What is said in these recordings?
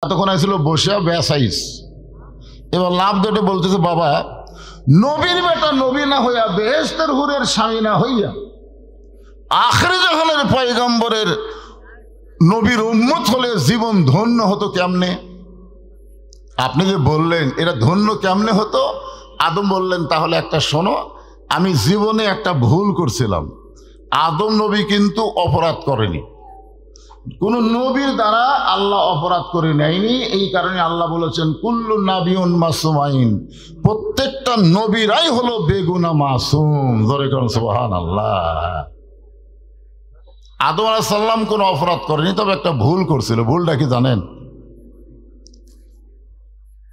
তখন আসছিল বসে বেসাইস, এবার লাভ দেটে বলতেছে, বাবা নবীর বেটা নবী না হইয়া বেহেশতের হুরের স্বামী না হইয়া আখিরি জাহানের পয়গম্বরের নবীর উম্মত হলে জীবন ধন্য হতো কেমনে? আপনি যে বললেন এটা ধন্য কেমনে হতো, আদম বললেন তাহলে একটা শোনো, আমি জীবনে একটা ভুল করছিলাম। আদম নবী কিন্তু অপরাধ করেনি, কোন নবীর দ্বারা আল্লাহ অপরাধ করে নেয়নি। এই কারণে আল্লাহ বলেছেন কুল্লু নাবিউন মাসুমাইন, প্রত্যেকটা নবীরাই হলো বেগুনা মাসুম। ধরে করেন সুবহানাল্লাহ। আদম আলাইহিস সালাম কোনো অপরাধ করেনি, তবে একটা ভুল করছিল। ভুলটা কি জানেন?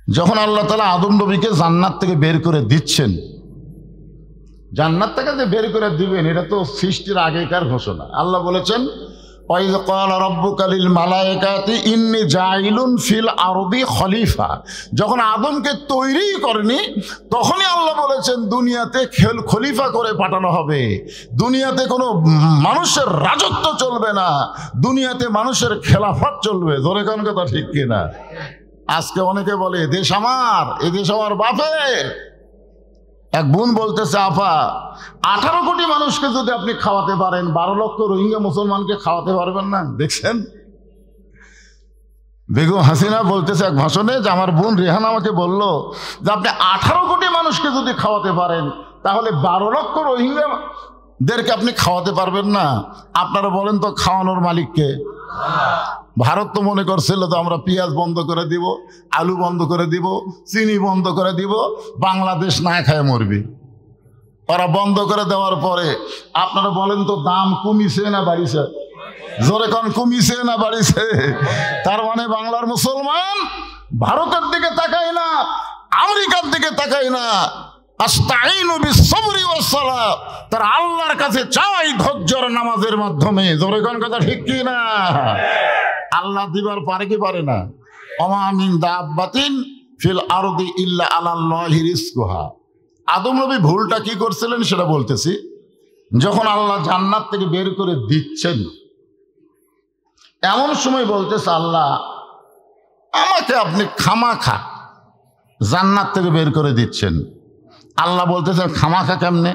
যখন আল্লাহ তাআলা আদম নবীকে জান্নাত থেকে বের করে দিচ্ছেন, জান্নাত থেকে যে বের করে দিবেন এটা তো সৃষ্টির আগেকার ঘোষণা। আল্লাহ বলেছেন ওয়াইয ক্বালা রাব্বুকা লিল মালায়েকাতি ইন্নী জাইলুন ফিল আরদি খলিফা। যখন আদমকে তৈরি করেনি তখনই আল্লাহ বলেছেন দুনিয়াতে খলিফা করে পাঠানো হবে। দুনিয়াতে কোনো মানুষের রাজত্ব চলবে না, দুনিয়াতে মানুষের খেলাফত চলবে। ধরে কোন কথা ঠিক কিনা? আজকে অনেকে বলে দেশ আমার, এ দেশ আমার বাপের। এক বোন বলতেছে, আপা 18 কোটি মানুষকে যদি আপনি খাওয়াতে পারেন, 12 লক্ষ রোহিঙ্গা মুসলমানকে খাওয়াতে পারবেন না? দেখছেন, বেগম হাসিনা বলতেছে এক ভাষণে যে আমার বোন রেহানা আমাকে বলল যে আপনি 18 কোটি মানুষকে যদি খাওয়াতে পারেন তাহলে 12 লক্ষ রোহিঙ্গাদেরকে আপনি খাওয়াতে পারবেন না। আপনারা বলেন তো খাওয়ানোর মালিককে? ভারত তো মনে করছিল তো আমরা পেঁয়াজ বন্ধ করে দিব, আলু বন্ধ করে দিব, চিনি বন্ধ করে দিব, বাংলাদেশ না খায় মরবি। ওরা বন্ধ করে দেওয়ার পরে আপনারা বলেন তো দাম কমিছে না বাড়িছে? জোরে কোন কমিছে না বাড়িছে? তার মানে বাংলার মুসলমান ভারতের দিকে তাকায় না, আমেরিকার দিকে তাকায় না, আস্তাইনু বিসসবরি ওয়াস সালাত, তার আল্লাহর কাছে চাই ধৈর্যর নামাজের মাধ্যমে। জোরে কোন কথা ঠিক কি না? আল্লাহ দিবার পারে কি পারে না? ওমা মিন দাব্বাতিন ফিল আরদি ইল্লা আলাল্লাহি রিজকুহা। আদম নবী ভুলটা কি করছিলেন সেটা বলতেছি। যখন আল্লাহ জান্নাত থেকে বের করে দিচ্ছেন এমন সময় বলতেছে, আল্লাহ আমাকে আপনি খামাখা জান্নাত থেকে বের করে দিচ্ছেন। আল্লাহ বলতেছেন খামাখা কেমনে?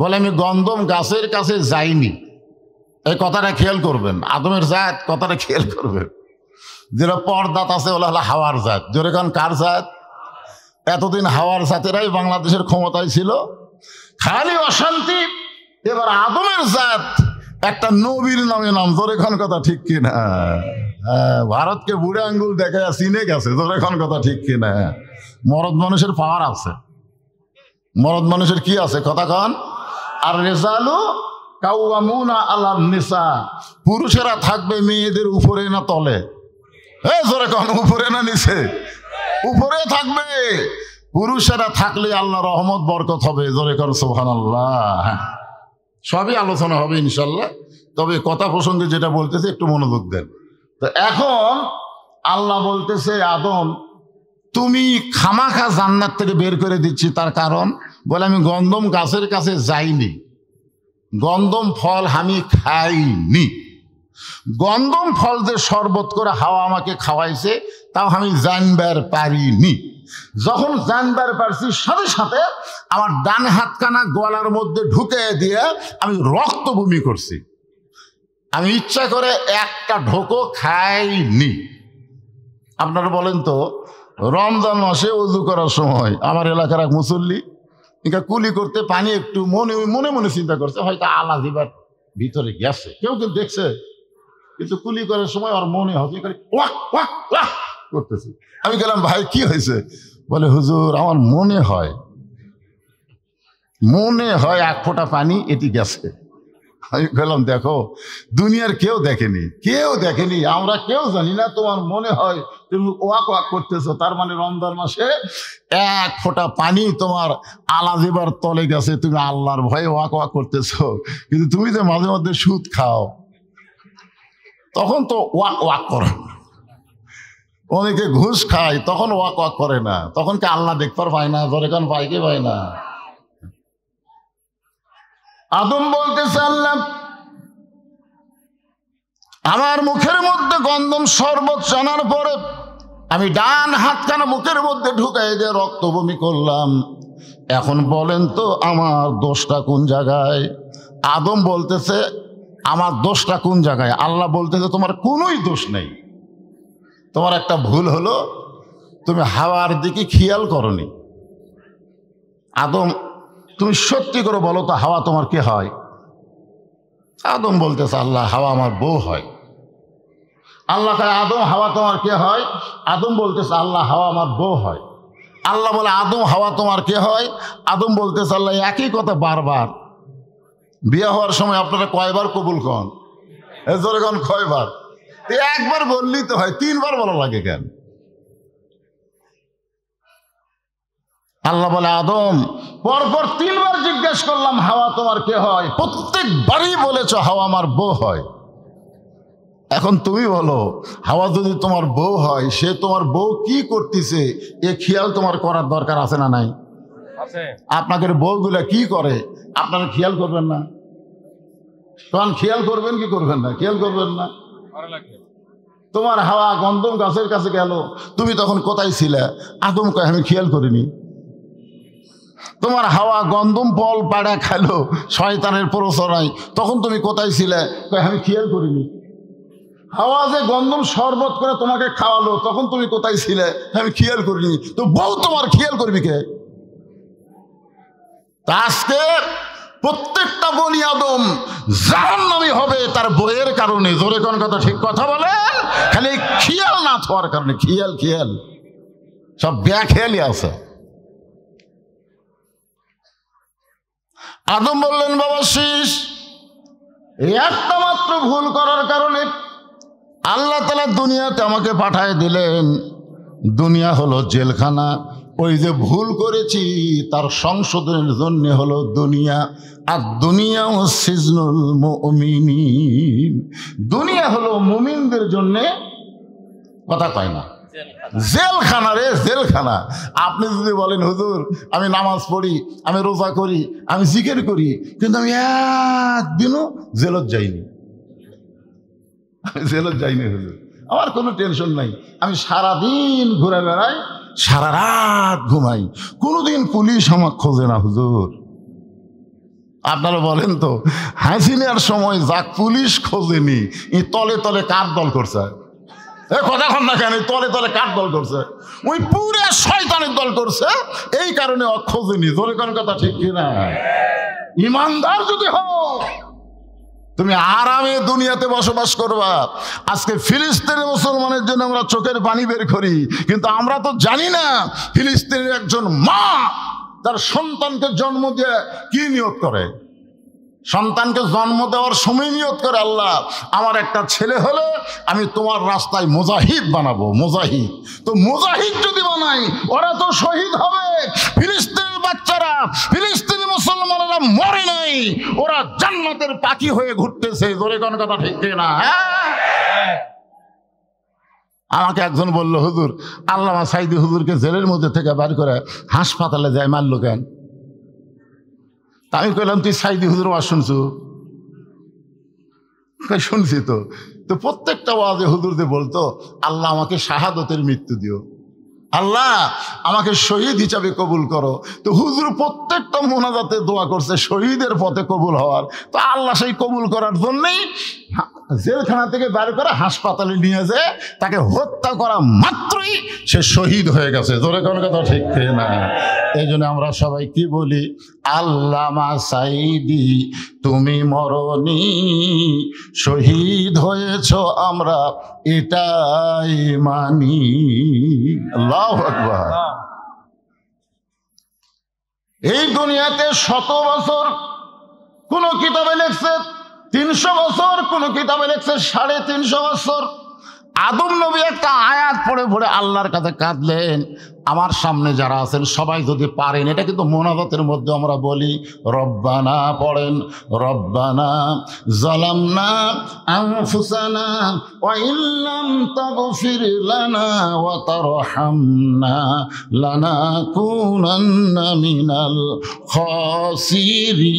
বলে আমি গন্ধম গাছের কাছে যাইনি। এই কথাটা খেয়াল করবেন, আদমের জাত কথাটা খেয়াল করবেন। যেটা পর্দাত আছে ওলা হলো হাওয়ার জাত। জোরে কান কার জাত? এতদিন হাওয়ার জাতেরাই বাংলাদেশের ক্ষমতায় ছিল, খালি অশান্তি। এবার আদমের জাত একটা নবীর নামে নাম। জোরে খান কথা ঠিক কিনা? ভারতকে বুড়ে আঙ্গুল দেখে চিনে গেছে। জোরে খান কথা ঠিক কিনা? মরদ মানুষের পাওয়ার আছে, মরদ মানুষের কি আছে কথা কন? আর রেজালু কাওয়ামুনা আলান নিসা, পুরুষেরা থাকবে মেয়েদের উপরে না তলে? জোরে কন, উপরে না নিচে? উপরে থাকবে। পুরুষেরা থাকলে আল্লাহ রহমত বরকত হবে। জোরে কন সুবহানাল্লাহ। সবই আলোচনা হবে ইনশাল্লাহ, তবে কথা প্রসঙ্গে যেটা বলতেছে একটু মনোযোগ দেন। তো এখন আল্লাহ বলতেছে, আদম তুমি খামাখা জান্নাত থেকে বের করে দিচ্ছি, তার কারণ বলে আমি গন্ধম গাছের কাছে যাইনি, গন্ধম ফল আমি খাইনি। গন্ধম ফল যে শরবত করে হাওয়া আমাকে খাওয়াইছে তাও আমি জানবার পারিনি। যখন জানবার পারছি সাথে সাথে আমার ডান হাতখানা গলার মধ্যে ঢুকে দিয়ে আমি রক্ত বমি করছি। আমি ইচ্ছা করে একটা ঢোকও খাইনি। আপনারা বলেন তো, রমজান মাসে ওযু করার সময় আমার এলাকার এক মুসল্লি কুলি করতে পানি একটু মনে মনে মনে চিন্তা করছে হয়তো আলা দিবার ভিতরে গেছে, কেউ কেউ দেখছে, কিন্তু কুলি করার সময় আর মনে হচ্ছে করতেছে। আমি গেলাম, ভাই কি হয়েছে? বলে হুজুর আমার মনে হয় এক ফোঁটা পানি এটি গেছে। আমি বললাম দেখো দুনিয়ার কেউ দেখেনি, আমরা কেউ জানি না, তোমার মনে হয় তুমি ওয়াক ওয়াক করতেছো, তার মানে রমজান মাসে এক ফোঁটা পানি তোমার আলা জিবার তলে গেছে, তুমি আল্লাহর ভয়ে ওয়াক ওয়াক করতেছো। কিন্তু তুমি যে মাঝে মধ্যে সুদ খাও তখন তো ওয়াক ওয়াক করো, অনেকে ঘুষ খায় তখন ওয়াক ওয়াক করে না, তখন কি আল্লাহ দেখবার পায় না? ধরে কান পায় কি পায় না? আদম বলতেছে, আল্লাহ আমার মুখের মধ্যে গন্ধম শরবত জানার পরে আমি ডান হাতখানা মুখের মধ্যে ঢুকাই দিয়ে রক্ত বমি করলাম। এখন বলেন তো আমার দোষটা কোন জায়গায়? আদম বলতেছে আমার দোষটা কোন জায়গায়? আল্লাহ বলতেছে তোমার কোনোই দোষ নেই, তোমার একটা ভুল হলো তুমি হাওয়ার দিকে খেয়াল করনি। আদম তুমি সত্যি করে বলো তো হাওয়া তোমার কে হয়? আদম বলতেছে আল্লাহ হাওয়া আমার বউ হয়। আল্লাহ কয় আদম হাওয়া তোমার কে হয়? আদম বলতেছে আল্লাহ হাওয়া আমার বউ হয়। আল্লাহ বলে আদম হাওয়া তোমার কে হয়? আদম বলতেছে আল্লাহ একই কথা বারবার। বিয়ে হওয়ার সময় আপনারা কয়বার কবুল কন? জোরে কন কয়বার? একবার বললেই তো হয়, 3 বার বলা লাগে কেন? আল্লাহ বলে আদম পরপর 3 বার জিজ্ঞেস করলাম হাওয়া তোমার কে হয়, প্রত্যেকবারই বলেছ হাওয়া আমার বউ হয়। এখন তুমি বলো হাওয়া যদি তোমার বউ হয়, সে তোমার বউ কি করতেছে এ খেয়াল তোমার করার দরকার আছে না নাই? আপনাদের বউগুলা কি করে আপনারা খেয়াল করবেন না? তখন খেয়াল করবেন কি করবেন না? খেয়াল করবেন না। তোমার হাওয়া গন্ধম গাছের কাছে গেল, তুমি তখন কোথায় ছিলে? আদম কয় আমি খেয়াল করিনি। তোমার হাওয়া গন্ধম ফল পাড়া খাইলো শয়তানের প্ররোচনায়, তখন তুমি কোথায় ছিলে? কয় আমি খেয়াল করিনি। হাওয়া যে গন্ধম শরবত করে তোমাকে খাওয়ালো, তখন তুমি কোথায় ছিলে? আমি খেয়াল করিনি। তো বউ তোমার খেয়াল করবি কে? আজকে প্রত্যেকটা বনি আদম জাহান্নামী হবে তার বইয়ের কারণে। জোরে কোন কথা ঠিক কথা বলেন? খালি খেয়াল না থাকার কারণে। খেয়াল খেয়াল সব ব্যাখেয়ালি আছে। আদম বললেন বাবা শীষ, একটা মাত্র ভুল করার কারণে আল্লাহ তাআলা দুনিয়াতে আমাকে পাঠায় দিলেন। দুনিয়া হলো জেলখানা, ওই যে ভুল করেছি তার সংশোধনের জন্য হলো দুনিয়া। আর দুনিয়া ও সিজনুল মুমিনিন, দুনিয়া হলো মুমিনদের জন্যে, কথা কয় না, জেলখানা রে জেলখানা। আপনি যদি বলেন হুজুর আমি নামাজ পড়ি, আমি রোজা করি, আমি জিকির করি, কিন্তু আমি একদিনও জেলত যাইনি, জেলত যাইনি হুজুর, আমার কোনো টেনশন নাই, আমি সারাদিন ঘুরে বেড়াই, সারা রাত ঘুমাই, কোনোদিন পুলিশ আমার খোঁজে না হুজুর। আপনারা বলেন তো হাসিনার সময় যাক পুলিশ খোঁজেনি, এই তলে তলে কার দল করছে? কথা কন না কেন? তলে তলে কার দল করছে? ওই পুরো শয়তানের দল করছে, এই কারণে খোঁজেনি। জোরে কোন কথা ঠিক কিনা? ইমানদার যদি হও তুমি আরামে দুনিয়াতে বসবাস করবা। আজকে ফিলিস্তিনের মুসলমানের জন্য আমরা চোখের পানি বের করি, কিন্তু আমরা তো জানি না ফিলিস্তিনের একজন মা তার সন্তানকে জন্ম দিয়ে কি নিয়ত করে। সন্তানকে জন্ম দেওয়ার সময় নিয়ত করে আল্লাহ আমার একটা ছেলে হলে আমি তোমার রাস্তায় মুজাহিদ বানাবো। মুজাহিদ তো মুজাহিদ যদি বানাই ওরা তো শহীদ হবে। ফিলিস্তিনের বাচ্চারা, ফিলিস্তিনি মুসলমানেরা মরে নাই, ওরা জান্নাতের পাখি হয়ে ঘুরতেছে। জোরে কোন কথা ঠিক না? আমাকে একজন বলল হুজুর আল্লামা সাইদি হুজুরকে জেলের মধ্যে থেকে বার করে হাসপাতালে যায় মারলো কেন? আমি কইলাম তুই সাইদি হুজুর ওয়াজ শুনছু? শুনছি তো। তো প্রত্যেকটা ওয়াজে হুজুরদের বলতো আল্লাহ আমাকে শাহাদতের মৃত্যু দিও, আল্লাহ আমাকে শহীদ হিসাবে কবুল করো। তো হুজুর প্রত্যেকটা মোনাজাতে দোয়া করছে শহীদের পথে কবুল হওয়ার। তো আল্লাহ সেই কবুল করার জন্যই জেলখানা থেকে বের করে হাসপাতালে নিয়ে যায়, তাকে হত্যা করা মাত্রই সে শহীদ হয়ে গেছে। জোরে কোন কথা ঠিক না? এই জন্য আমরা সবাই কি বলি? আল্লামা সাইদি তুমি মরনি, শহীদ হয়েছ আমরা এটাই মানি। আল্লাহু আকবার। এই দুনিয়াতে 100 বছর কোন কিতাবে লেখছে 300 বছর, কোন কিতাবে লেখছে 350 বছর। আদম নবী একটা আয়াত পড়ে পড়ে আল্লাহর কাছে কাঁদলেন। আমার সামনে যারা আছেন সবাই যদি পারেন, এটা কিন্তু মোনাজাতের মধ্যে আমরা বলি, রব্বানা পড়েন, রব্বানা যালামনা আনফুসানা ওয়া ইল্লাম তাগফির লানা ওয়া তারহামনা লানাকুনান্না মিনাল খাসিরিন।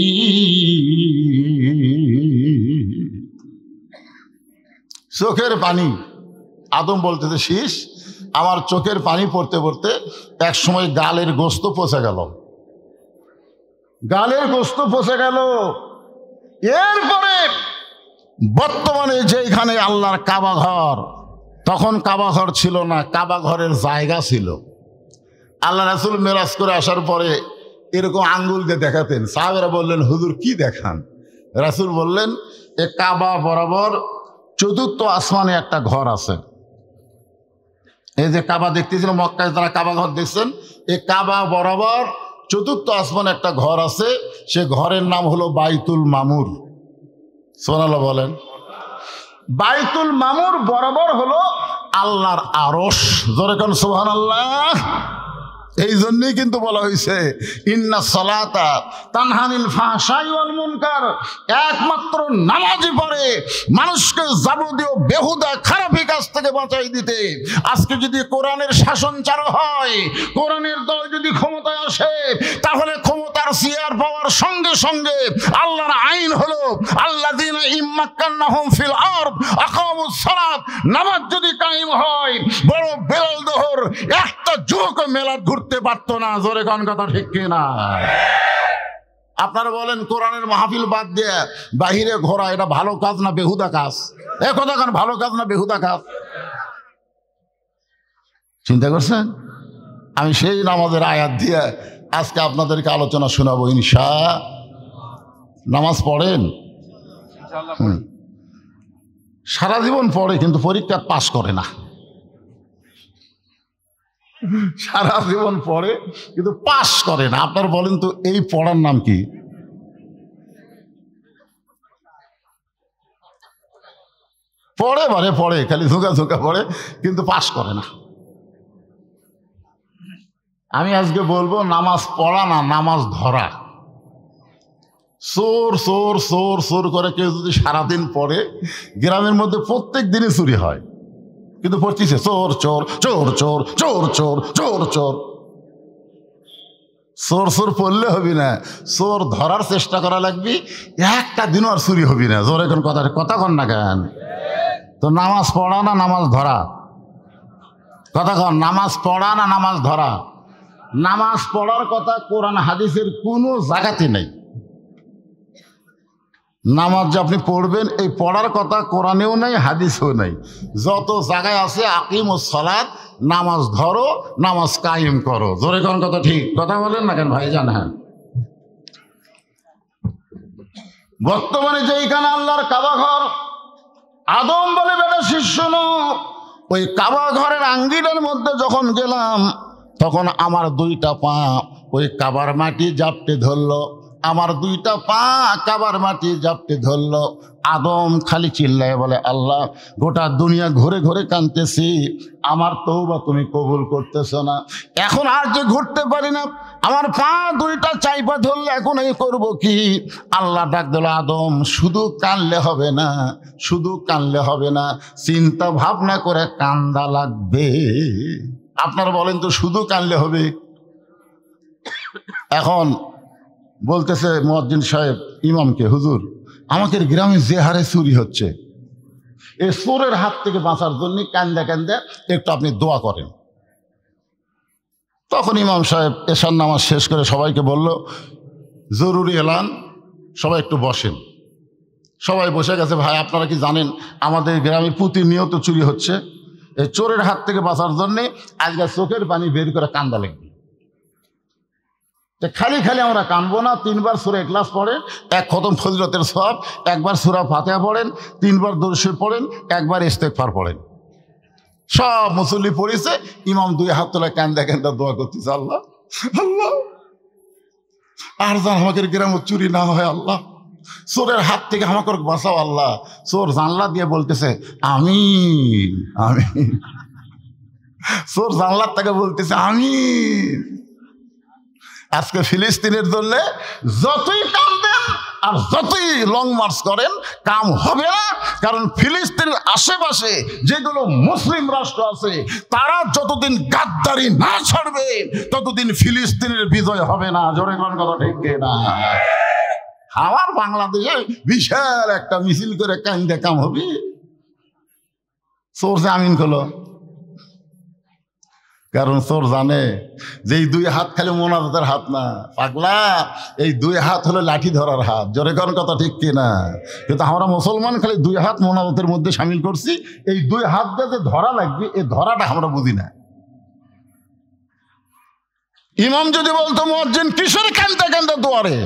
চোখের পানি। আদম বলতেছে শীষ আমার চোখের পানি পড়তে পড়তে এক সময় গালের গোস্ত পচে গেল, গালের গোস্ত পচে গেল। এরপরে বর্তমানে যেখানে আল্লাহর কাবা ঘর, তখন কাবা ঘর ছিল না, কাবা ঘরের জায়গা ছিল। আল্লাহ রাসূল মেরাজ করে আসার পরে এরকম আঙ্গুল দিয়ে দেখাতেন। সাহাবেরা বললেন, হুজুর কি দেখান? রাসূল বললেন, এ কাবা বরাবর চতুর্থ আসমানে একটা ঘর আছে। এই যে কাবা দেখতেছিল মক্কায়, যারা কাবা ঘর দেখছেন, এই কাবা বরাবর চতুর্থ আসমানে একটা ঘর আছে। সে ঘরের নাম হলো বাইতুল মামুর। সুবহানাল্লাহ বলেন। বাইতুল মামুর বরাবর হলো আল্লাহর আরশ। জোরে কোন সুবহানাল্লাহ। এই জন্যই কিন্তু বলা হয়েছে ইন্না সালাতা তানহানিল ফাহশাই ওয়াল মুনকার, একমাত্র নামাজই পারে মানুষকে যাবতীয় বেহুদা খারাপি কাজ থেকে বাঁচাই দিতে। আজকে যদি কোরআনের শাসন চালু হয়, কোরআনের দল যদি ক্ষমতায় আসে, তাহলে ক্ষমতার চেয়ার পাওয়ার সঙ্গে সঙ্গে আল্লাহর আইন হলো আল্লাযীনা ইম্মাক্কান্নাহুম ফিল আরদ আকামুস সালাত, নামাজ যদি কায়েম হয়, বড় বেলাল দহর একটা যুবক মেলা ঘুরতে পারতো না। জোরে কোন কথা ঠিক কিনা? আপনারা বলেন কোরআনের মাহফিল বাদ দিয়ে বাহিরে ঘোরা এটা ভালো কাজ না বেহুদা কাজ? এ কথা কেন, ভালো কাজ না বেহুদা কাজ? চিন্তা করছেন? আমি সেই নামাজের আয়াত দিয়ে আজকে আপনাদেরকে আলোচনা শোনাবো ইনশাআল্লাহ। নামাজ পড়েন? সারা জীবন পড়ে কিন্তু পরীক্ষা পাস করে না। সারা জীবন পড়ে কিন্তু পাস করে না। আপনারা বলেন তো এই পড়ার নাম কি? পড়ে মানে পড়ে, খালি ঝোঁকা ঝোঁকা পড়ে কিন্তু পাস করে না। আমি আজকে বলবো নামাজ পড়া না, নামাজ ধরা। চোর চোর চোর চোর করে কেউ যদি সারাদিন পড়ে, গ্রামের মধ্যে প্রত্যেক দিনই চুরি হয়, কিন্তু পড়তেছে চোর চোর চোর চোর চোর চোর চোর চোর। চোর চোর পড়লে হবি না, চোর ধরার চেষ্টা করা লাগবি। একটা দিনও আর চুরি হবি না। জোর এখন কথা কন না কেন? তো নামাজ পড়া না নামাজ ধরা? কথা কন, নামাজ পড়া না নামাজ ধরা? নামাজ পড়ার কথা কোরআন হাদিসের কোনো জায়গাতে নেই। নামাজ যে আপনি পড়বেন এই পড়ার কথা কোরআনেও নেই, হাদিসেও নেই। যত জায়গায় আছে আকিমুস সালাত, নামাজ ধরো, নামাজ কায়েম করো। জোরে কোন কথা ঠিক? কথা বলেন না কেন ভাইজান? হ্যাঁ, বর্তমানে যেইখানে আল্লাহর কাবা ঘর, আদম বলে বেটা শিষ্য নো, ওই কাবা ঘরের আঙ্গিনার মধ্যে যখন গেলাম, তখন আমার দুইটা পা ওই কাবার মাটি জাপটে ধরলো। আমার দুইটা পা কাবার মাটি জাপটে ধরলো। আদম খালি চিল্লায় বলে, আল্লাহ, গোটা দুনিয়া ঘুরে ঘুরে কাঁদতেছি, আমার তওবা তুমি কবুল করতেছ না। এখন আর যে ঘুরতে পারি না, আমার পা দুইটা চাইপা ধরলে এখন এই করবো কি? আল্লাহ ডাক দিল, আদম, শুধু কানলে হবে না, শুধু কানলে হবে না, চিন্তা ভাবনা করে কান্দা লাগবে। আপনারা বলেন তো শুধু কানলে হবে? এখন বলতেছে মুয়াজ্জিন সাহেব ইমামকে, হুজুর, আমাদের গ্রামে যে হারে চুরি হচ্ছে, এই চোরের হাত থেকে বাঁচার জন্য কান্দে কান্দে একটু আপনি দোয়া করেন। তখন ইমাম সাহেব এশার নামাজ শেষ করে সবাইকে বলল, জরুরি এলান, সবাই একটু বসেন। সবাই বসে গেছে। ভাই, আপনারা কি জানেন আমাদের গ্রামে প্রতিনিয়ত চুরি হচ্ছে? এই চোরের হাত থেকে বাঁচার জন্যে আজকে চোখের পানি বের করে কান্দা লাগবে। খালি খালি আমরা কানবো না। 3 বার সূরা ইখলাস পড়েন, 1 খতম ফজিলতের সওয়াব, 1 বার সূরা ফাতিহা পড়েন, 3 বার দরুদ শরীফ পড়েন, 1 বার ইস্তেগফার পড়েন। সব মুসল্লি পড়েছে, ইমাম 2 হাত তোলা কান্দা কান্দা দোয়া করতেছে, আল্লাহ আল্লাহ, আর যেন আমাদের গ্রামে চুরি না হয়, আল্লাহ, চোরের হাত থেকে আমাকে বাঁচাও আল্লাহ। চোর জানলা দিয়ে বলতেছে আমিন আমিন, চোর জানলার থেকে বলতেছে আমিন। আজকে ফিলিস্তিনের জন্য যতই কাঁদেন আর যতই লং মার্চ করেন, কাম হবে না। কারণ ফিলিস্তিনের আশেপাশে যেগুলো মুসলিম রাষ্ট্র আছে, তারা যতদিন গাদ্দারি না ছাড়বে ততদিন ফিলিস্তিনের বিজয় হবে না। জোরে কোন কথা ঠিক না? আমার বাংলাদেশে বিশাল একটা মিছিল করে কান্দে কাম হবে? চোর যে আমিন করলো, কারণ চোর জানে যে এই দুই হাত খালি মোনাজাতের হাত না, পাগলা, এই দুই হাত হলো লাঠি ধরার হাত। জোরে কোন কথা ঠিক কিনা? কিন্তু আমরা মুসলমান খালি দুই হাত মোনাজাতের মধ্যে সামিল করছি, এই দুই হাত দিয়ে ধরা লাগবে এই ধরাটা আমরা বুঝি না। ইমাম যদি বলতো মুয়াজ্জিন কিশোর কান্দা কান্দা দুয়ারে,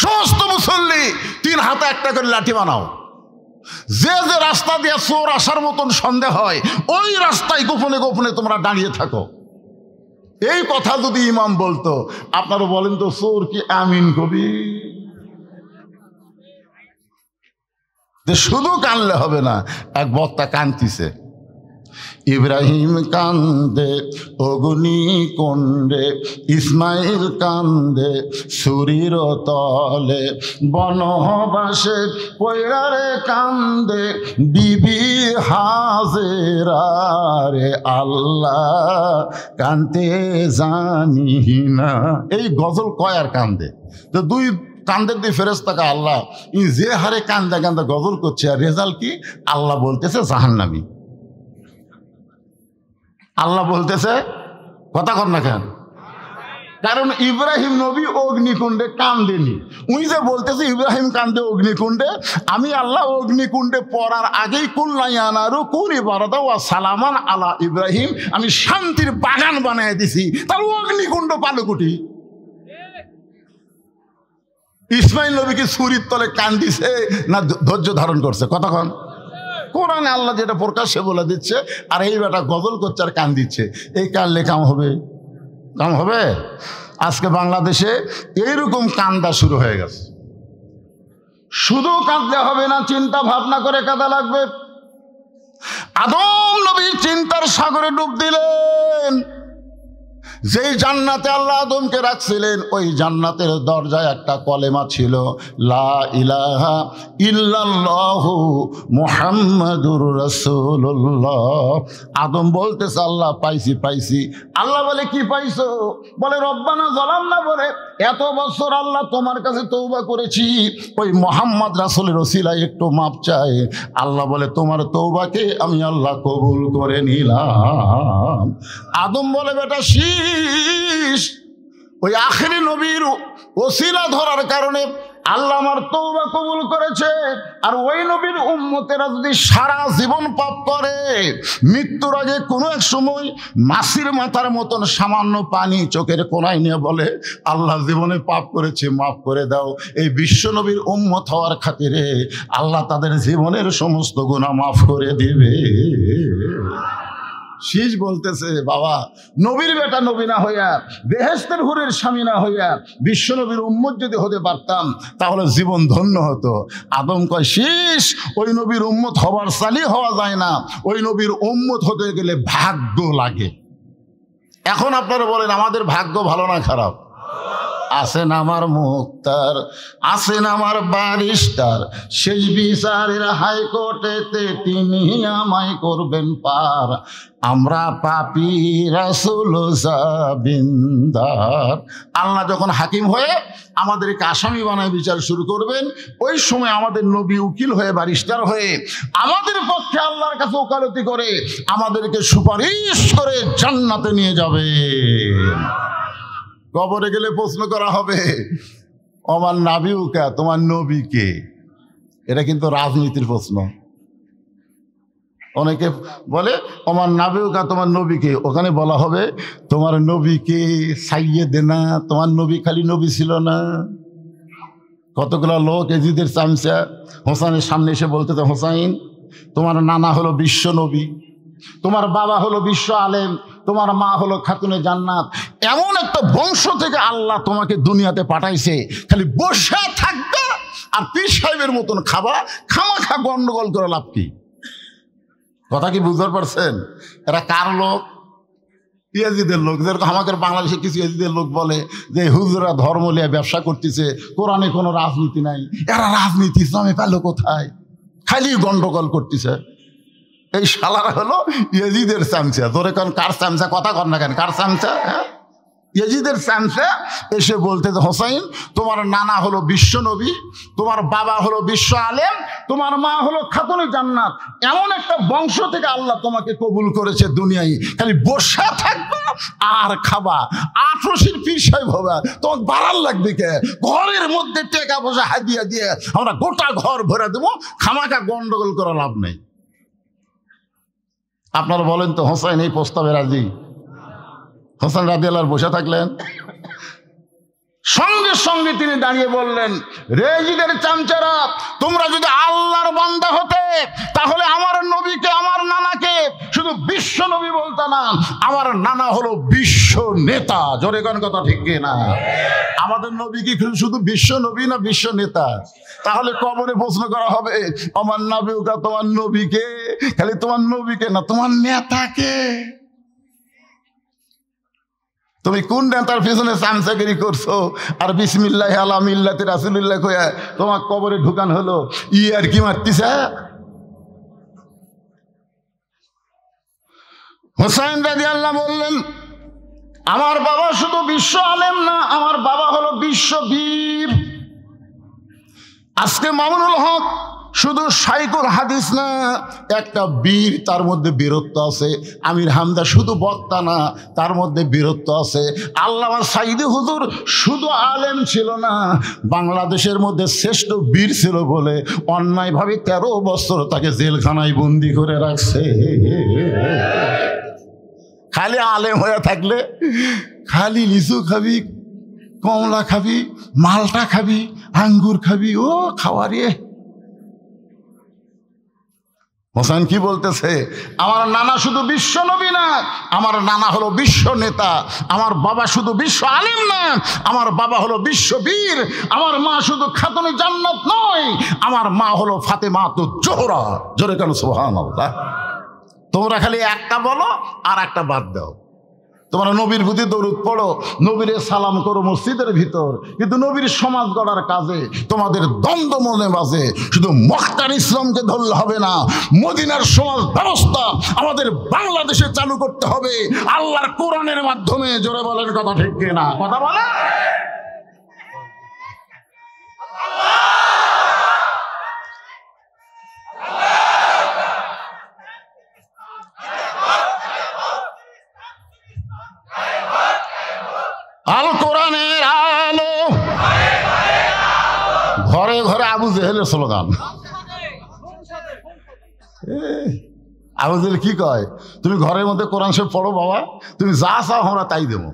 সমস্ত মুসল্লি তিন হাতে একটা করে লাঠি বানাও, যে যে রাস্তা দিয়ে চোর আসার মতন সন্দেহ হয় ওই রাস্তায় গোপনে গোপনে তোমরা দাঁড়িয়ে থাকো, এই কথা যদি ইমাম বলতো, আপনারা বলেন তো চোর কি আমিন কবি? শুধু কানলে হবে না, এক বক্তা কান্দিছে, ইব্রাহিম কান্দে অগ্নি কুণ্ডে, ইসমাইল কান্দে সুরির তলে, বনবাসে পয়রারে কান্দে বিবি হাজেরা রে, আল্লাহ কান্দে জানি না। এই গজল কয় আর কান্দে? তো দুই কান্দের দিয়ে ফেরেশতাকে আল্লাহ যে হারে কান্দা কান্দা গজল করছে, আর রেজাল্ট কি? আল্লাহ বলতেছে জাহান্নামী। আল্লাহ বলতেছে, কথা কর না কেন? কারণ ইব্রাহিম নবী অগ্নিকুণ্ডে কান্দেনি। উনি যে বলতেছে ইব্রাহিম কান্দে অগ্নিকুণ্ডে, আমি আল্লাহ অগ্নিকুণ্ডে পড়ার আগেই কুল্লাইয়ানারু কুনি বারাদা ওয়া সালামান আলা ইব্রাহিম, আমি শান্তির বাগান বানায় দিছি, তার অগ্নিকুণ্ড পালকুটি। ইসমাইল নবী কি ছুরির তলে কান্দিছে না ধৈর্য ধারণ করছে? কথা কন। কোরআনে আল্লাহ যেটা প্রকাশ্যে বলে দিচ্ছে, আর এই বেটা গজল করছে আর কান দিচ্ছে, এই কানলে কাম হবে? কাম হবে? আজকে বাংলাদেশে এইরকম কান্দা শুরু হয়ে গেছে। শুধু কাঁদলে হবে না, চিন্তা ভাবনা করে কাঁদা লাগবে। আদম নবী চিন্তার সাগরে ডুব দিলেন। যেই জান্নাতে আল্লাহ আদমকে রাখছিলেন, ওই জান্নাতের দরজায় একটা কলেমা ছিল, লা ইলাহা ইল্লাল্লাহু মুহাম্মাদুর রাসূলুল্লাহ। আদম বলতেছে আল্লাহ পাইছি পাইছি। আল্লাহ বলে কি পাইছো? বলে রব্বানা যালামনা, বলে এত বছর আল্লাহ তোমার কাছে তওবা করেছি, ওই মুহাম্মদ রাসূলের ওসিলায় একটু মাপ চাই। আল্লাহ বলে তোমার তওবাকে আমি আল্লাহ কবুল করে নিলাম। আদম বলে বেটা ওই আখেরি নবীর ওসিলা ধরার কারণে আল্লাহ আমার তওবা কবুল করেছে। আর ওই নবীর উম্মতেরা যদি সারা জীবন পাপ করে, মৃত্যুর আগে কোনো এক সময় মাছির মাথার মতন সামান্য পানি চোখের কোনায় নিয়ে বলে আল্লাহ জীবনে পাপ করেছে, মাফ করে দাও, এই বিশ্ব নবীর উম্মত হওয়ার খাতিরে আল্লাহ তাদের জীবনের সমস্ত গুনাহ মাফ করে দিবে। শীষ বলতেছে বাবা, নবীর বেটা নবী না হইয়া, বেহেশতের হুরের স্বামী না হইয়া বিশ্ব নবীর উম্মত যদি হতে পারতাম তাহলে জীবন ধন্য হতো। আদম কয় শীষ, ওই নবীর উম্মত হবার সালি হওয়া যায় না, ওই নবীর উম্মত হতে গেলে ভাগ্য লাগে। এখন আপনারা বলেন আমাদের ভাগ্য ভালো না খারাপ? আছেন আমার মুক্তার, আছেন আমার বারিস্টার, শেষ বিচারের হাইকোর্টেতে তিনি আমায় করবেন পার। আমরা পাপী রাসূল জাবিন্দার। আল্লাহ যখন হাকিম হয়ে আমাদেরকে আসামি বানায় বিচার শুরু করবেন, ওই সময় আমাদের নবী উকিল হয়ে বারিস্টার হয়ে আমাদের পক্ষে আল্লাহর কাছে ওকালতি করে আমাদেরকে সুপারিশ করে জান্নাতে নিয়ে যাবে। কবরে গেলে প্রশ্ন করা হবে আমার নাবিউকা, তোমার নবীকে। এটা কিন্তু রাজনীতির প্রশ্ন। অনেকে বলে আমার নাবিউকা, তোমার নবীকে। ওখানে বলা হবে তোমার নবীকে সাইয়েদেনা, তোমার নবী খালি নবী ছিল না। কতগুলো লোক এজিদের চামচা হোসাইনের সামনে এসে বলতেছে হোসাইন তোমার নানা হলো বিশ্ব নবী, তোমার বাবা হলো বিশ্ব আলেম, তোমার মা হলো খাতুনে জান্নাত। এমন একটা বংশ থেকে আল্লাহ তোমাকে দুনিয়াতে পাঠাইছে, খালি বসে থাকবে আর পীর সাহেবের মতন খাবা, খামাখা গন্ডগোল করে লাভ কি? কথা কি বুঝতে পারছেন? এরা কার লোক? ইয়াজিদের লোক। যেরকম আমাদের বাংলাদেশে কিছু ইয়াজিদের লোক বলে যে হুজুরা ধর্ম নিয়ে ব্যবসা করতেছে, কোরআনে কোনো রাজনীতি নাই। এরা রাজনীতি ইসলামে পেল কোথায়? খালি গন্ডগোল করতেছে। এই শালারা হলো ইয়াজিদের চামচা। ধরে কারণ কার চামচা? কথা কর না কেন? কার চামচা? হ্যাঁ, ইয়াজিদের চান্সে এসে বলতে, হোসাইন তোমার নানা হলো বিশ্ব নবী, তোমার বাবা হলো বিশ্ব আলেম, তোমার মা হলো খাতুনে জান্নাত, এমন একটা বংশ থেকে আল্লাহ তোমাকে কবুল করেছে দুনিয়ায়, খালি বসে থাকবা আর খাবা, 18 পীর সাহেব হবা, তোমার বাড়ার লাগবে কে? ঘরের মধ্যে টাকা পয়সা হাদিয়া দিয়ে আমরা গোটা ঘর ভরে দেবো, খামাখা গন্ডগোল করা লাভ নেই। আপনারা বলেন তো হোসাইন এই প্রস্তাবে রাজি? হোসেন রাদিয়াল্লাহু বসে থাকলেন, সঙ্গে সঙ্গে তিনি দাঁড়িয়ে বললেন, রেজিদের চামচারা, তোমরা যদি আল্লাহর বান্দা হতে তাহলে আমার নবীকে, আমার নানাকে শুধু বিশ্ব নবী বলতো না, আমার নানা হলো বিশ্ব নেতা। জোরে কোন কথা ঠিক না? আমাদের নবী কি শুধু বিশ্ব নবী না বিশ্ব নেতা? তাহলে কবরে প্রশ্ন করা হবে, আমার নবীকে, তোমার নবীকে, খালি তোমার নবীকে না, তোমার নেতাকে? তুমি কোন নেতার পিছনে চামচাগিরি করছো আর বিসমিল্লাহ আলা মিল্লাতি রাসূলিল্লাহ কইয়া তোমার কবরে ঢুকান হলো? আর কি মারতিছে? হোসেন রাদিয়াল্লাহু বললেন, আমার বাবা শুধু বিশ্ব আলেম না, আমার বাবা হলো বিশ্ব বীর। আজকে মামুনুল হক শুধু শাইখুল হাদিস না, একটা বীর, তার মধ্যে বীরত্ব আছে। আমির হামদা শুধু বক্তা না, তার মধ্যে বীরত্ব আছে। আল্লামা সাইদি হুজুর শুধু আলেম ছিল না, বাংলাদেশের মধ্যে শ্রেষ্ঠ বীর ছিল বলে অন্যায়ভাবে 13 বছর তাকে জেলখানায় বন্দি করে রাখছে। খালি আলেম হয়ে থাকলে খালি লিচু খাবি, কমলা খাবি, মালটা খাবি, আঙ্গুর খাবি, ও খাওয়ারে। হোসেন কি বলতেছে, আমার নানা শুধু বিশ্ব নবী না, আমার নানা হলো বিশ্ব নেতা। আমার বাবা শুধু বিশ্ব আলিম না, আমার বাবা হলো বিশ্ব বীর। আমার মা শুধু খাতুনে জান্নাত নয়, আমার মা হলো ফাতেমাতুজ জোহরা। জোরে কেন সুবহানাল্লাহ? তোমরা খালি একটা বলো আর একটা বাদ দাও। তোমরা নবীর প্রতি দরুদ পড়ো, নবীরে সালাম করো মসজিদের ভিতর, কিন্তু নবীর সমাজ গড়ার কাজে তোমাদের দ্বন্দ্ব মনে বাজে। শুধু মক্কার ইসলামকে ধরলে হবে না, মদিনার সমাজ ব্যবস্থা আমাদের বাংলাদেশে চালু করতে হবে আল্লাহর কোরআনের মাধ্যমে। জোরে বলেন কথা ঠিক কিনা? কথা বলে আল কোরআনের আলো, ঘরে ঘরে আবু জেহেলের স্লোগান। আবু জেহেল কি কয়, তুমি ঘরের মধ্যে কোরআন শরীফ পড়ো বাবা, তুমি যা চাও আমরা তাই দেবো।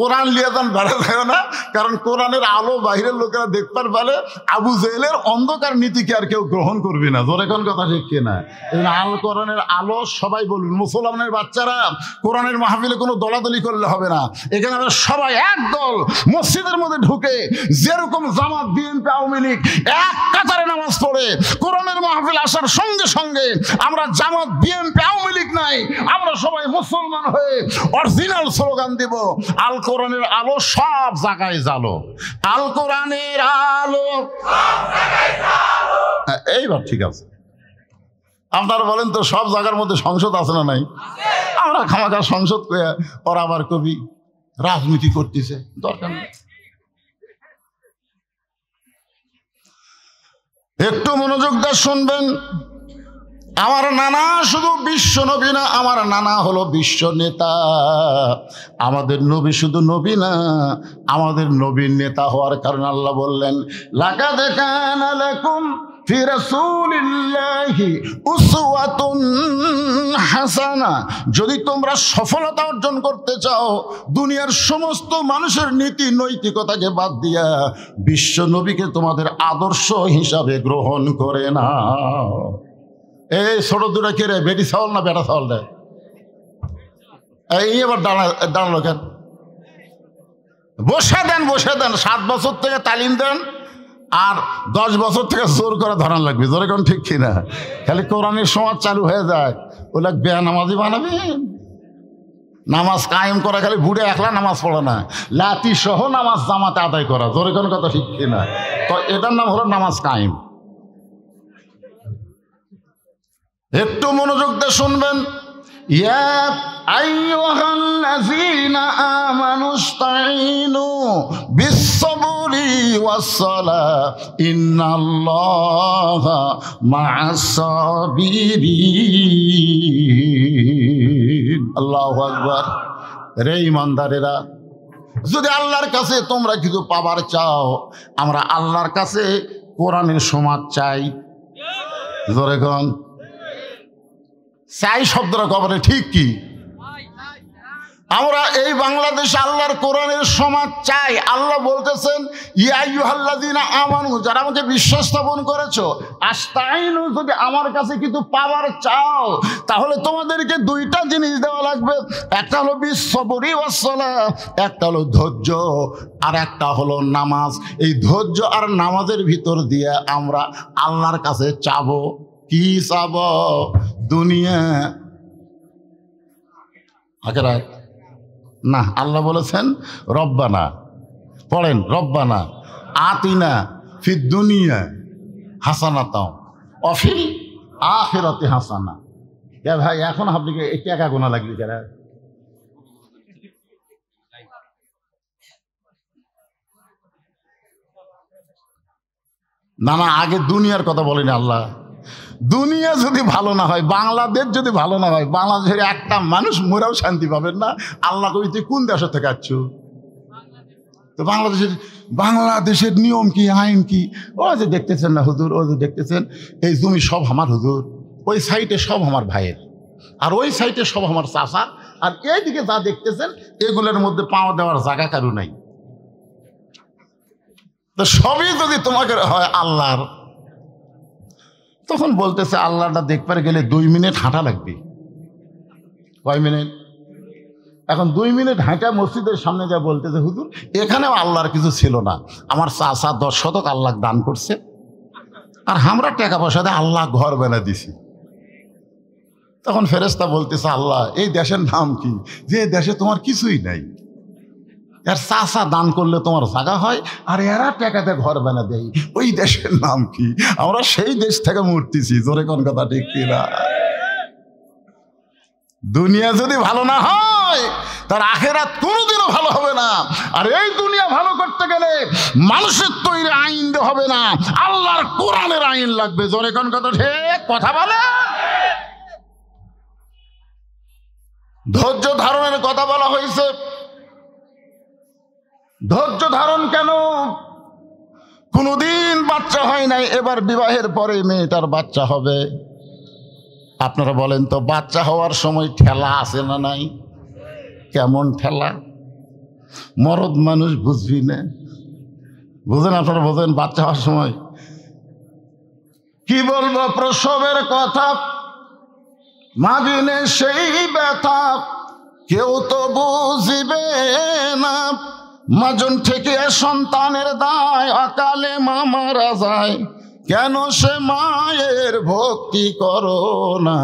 কোরআন লিয়ে যান বেড়ে থাকো না, কারণ কোরআনের আলো বাইরের লোকেরা দেখবার পারে। আবু জেহেলের অন্ধকার নীতিকে আর কেউ গ্রহণ করবি না। জোরে কোন কথা ঠিক কিনা? আল কোরআনের আলো সবাই বলবেন। মুসলমানের বাচ্চারা, কোরআনের মাহফিলে কোনো দলাদলি করলে হবে না। এখানে আমরা সবাই একদল মসজিদের মধ্যে ঢুকে, যেরকম জামাত, বিএনপি, আওয়ামী লীগ এক কাতারে নামাজ পড়ে, কোরআনের মাহফিল আসার সঙ্গে সঙ্গে আমরা জামাত, বিএনপি, আওয়ামী লীগ নাই, আমরা সবাই মুসলমান হয়ে অরিজিনাল স্লোগান দিব, আল কোরআনের আলো সব জায়গায় জ্বালো, আল কোরআনের আলো। এইবার ঠিক আছে। আপনারা বলেন তো, সব জায়গার মধ্যে সংসদ আছে না নাই? আমরা খামাখা সংসদ কয়ে ওরা আবার কবি রাজনীতি করতেছে, দরকার নেই। একটু মনোযোগ দিয়ে শুনবেন। আমার নানা শুধু বিশ্ব নবী না, আমার নানা হলো বিশ্ব নেতা। আমাদের নবী শুধু নবী না, আমাদের নবীর নেতা হওয়ার কারণে আল্লাহ বললেন, লাকাদ কানা লাকুম ফি রাসূলিল্লাহি উসওয়াতুন হাসানা। যদি তোমরা সফলতা অর্জন করতে চাও, দুনিয়ার সমস্ত মানুষের নীতি নৈতিকতাকে বাদ দিয়া বিশ্ব নবীকে তোমাদের আদর্শ হিসাবে গ্রহণ করে নাও। এই ছোট দুটা কে রে, বেটি ছাওয়াল না বেটা ছাওয়াল রে? এই এবার দাঁড়ালো কেন? বসে দেন, বসে দেন। 7 বছর থেকে তালিম দেন, আর 10 বছর থেকে জোর করে ধরান লাগবে। জোরে কোন ঠিক কিনা? খালি কোরআনের সমাজ চালু হয়ে যায়, ওগুলা বেনামাজি বানাবেন। নামাজ কায়েম করা, খালি বুড়ে একলা নামাজ পড়ে না, লাতি সহ নামাজ জামাতে আদায় করা। জোরে কোন কথা ঠিক কিনা? তো এটার নাম হলো নামাজ কায়েম। একটু মনোযোগ দিয়ে শুনবেন। ইয়া আইয়ুহাল্লাযীনা আমানু বিসসবরি ওয়াসসালাহ ইন্নাল্লাহা মা'আস সাবিরিন। আল্লাহু আকবার। রে ঈমানদারেরা, যদি আল্লাহর কাছে তোমরা কিছু পাবার চাও, আমরা আল্লাহর কাছে কোরআনের সমাজ চাই। জোরে কোন চাই শব্দটা কবরে ঠিক কি? আমরা এই বাংলাদেশে আল্লাহর কোরআনের সমাজ চাই। আল্লাহ বলতেছেন, ইয়া আইয়ুহাল্লাযীনা আমানু, যারা আমাকে বিশ্বাস স্থাপন করেছো, আস্তাইনু, যদি আমার কাছে কিছু পাওয়ার চাও তাহলে তোমাদেরকে দুইটা জিনিস দেওয়া লাগবে। একটা হলো বিসসবরি ওয়াসসালাহ, একটা হলো ধৈর্য, আর একটা হলো নামাজ। এই ধৈর্য আর নামাজের ভিতর দিয়ে আমরা আল্লাহর কাছে চাবো। কি চাবো? দুনিয়া আখিরাত না। আল্লাহ বলেছেন রব্বানা, পড়েন, রব্বানা আতিনা ফিদ দুনিয়া হাসানাতাও ওয়া ফিল আখিরাতি হাসানা। কে ভাই, এখন আপনাকে এই টাকা গোনা লাগবে কেন? না না, আগে দুনিয়ার কথা বলেনি আল্লাহ। দুনিয়া যদি ভালো না হয়, বাংলাদেশ যদি ভালো না হয়, বাংলাদেশের একটা মানুষ মোরাও শান্তি পাবেন না। আল্লাহ কবি তুই কোন দেশ থেকে আসছো? তো বাংলাদেশের নিয়ম কি, আইন কি? ও যে দেখতেছেন না হুজুর, ও যে দেখতেছেন, এই জমি সব আমার হুজুর, ওই সাইডে সব আমার ভাইয়ের, আর ওই সাইডে সব আমার চাচা, আর এইদিকে যা দেখতেছেন এগুলোর মধ্যে পাওয়া দেওয়ার জায়গা কারো নাই। তো সবই যদি তোমাকে হয় আল্লাহর, তখন বলতেছে আল্লাহটা দেখবার গেলে 2 মিনিট হাঁটা লাগবে। কয় মিনিট? এখন 2 মিনিট হাঁটা মসজিদের সামনে যা বলতেছে, হুজুর এখানেও আল্লাহর কিছু ছিল না, আমার চাচা 10 শতক আল্লাহ দান করছে, আর আমরা টাকা পয়সা দিয়ে আল্লাহ ঘর বানা দিছি। তখন ফেরেশতা বলতেছে, আল্লাহ এই দেশের নাম কি, যে দেশে তোমার কিছুই নাই? এর চাচা দান করলে তোমার জায়গা হয়, আর এরা টাকাতে ঘর বানা দেয়, ওই দেশের নাম কি? আমরা সেই দেশ থেকে মরতেছি। জোরে কোন কথা ঠিক কিনা? দুনিয়া যদি ভালো না হয়, তার আখিরাত কোনোদিনও ভালো হবে না। আর এই দুনিয়া ভালো করতে গেলে মানুষের তৈরি আইন হবে না, আল্লাহর কোরআনের আইন লাগবে। জোরে কোন কথা ঠিক? কথা বলে। ধৈর্য ধারণের কথা বলা হয়েছে। ধৈর্য ধারণ কেন? কোনোদিন বাচ্চা হয় নাই, এবার বিবাহের পরে মেয়েটার বাচ্চা হবে। আপনারা বলেন তো, বাচ্চা হওয়ার সময় ঠেলা আছে না নাই? কেমন ঠেলা? মরদ মানুষ বুঝবি না, বুঝেন? আপনারা বোঝেন? বাচ্চা হওয়ার সময় কি বলবো, প্রসবের কথা, মাগিনে সেই ব্যথা কেউ তো বুঝিবে না। মাজন থেকে সন্তানের দায়, অকালে মা মারা যায়, কেন সে মায়ের ভক্তি করো না?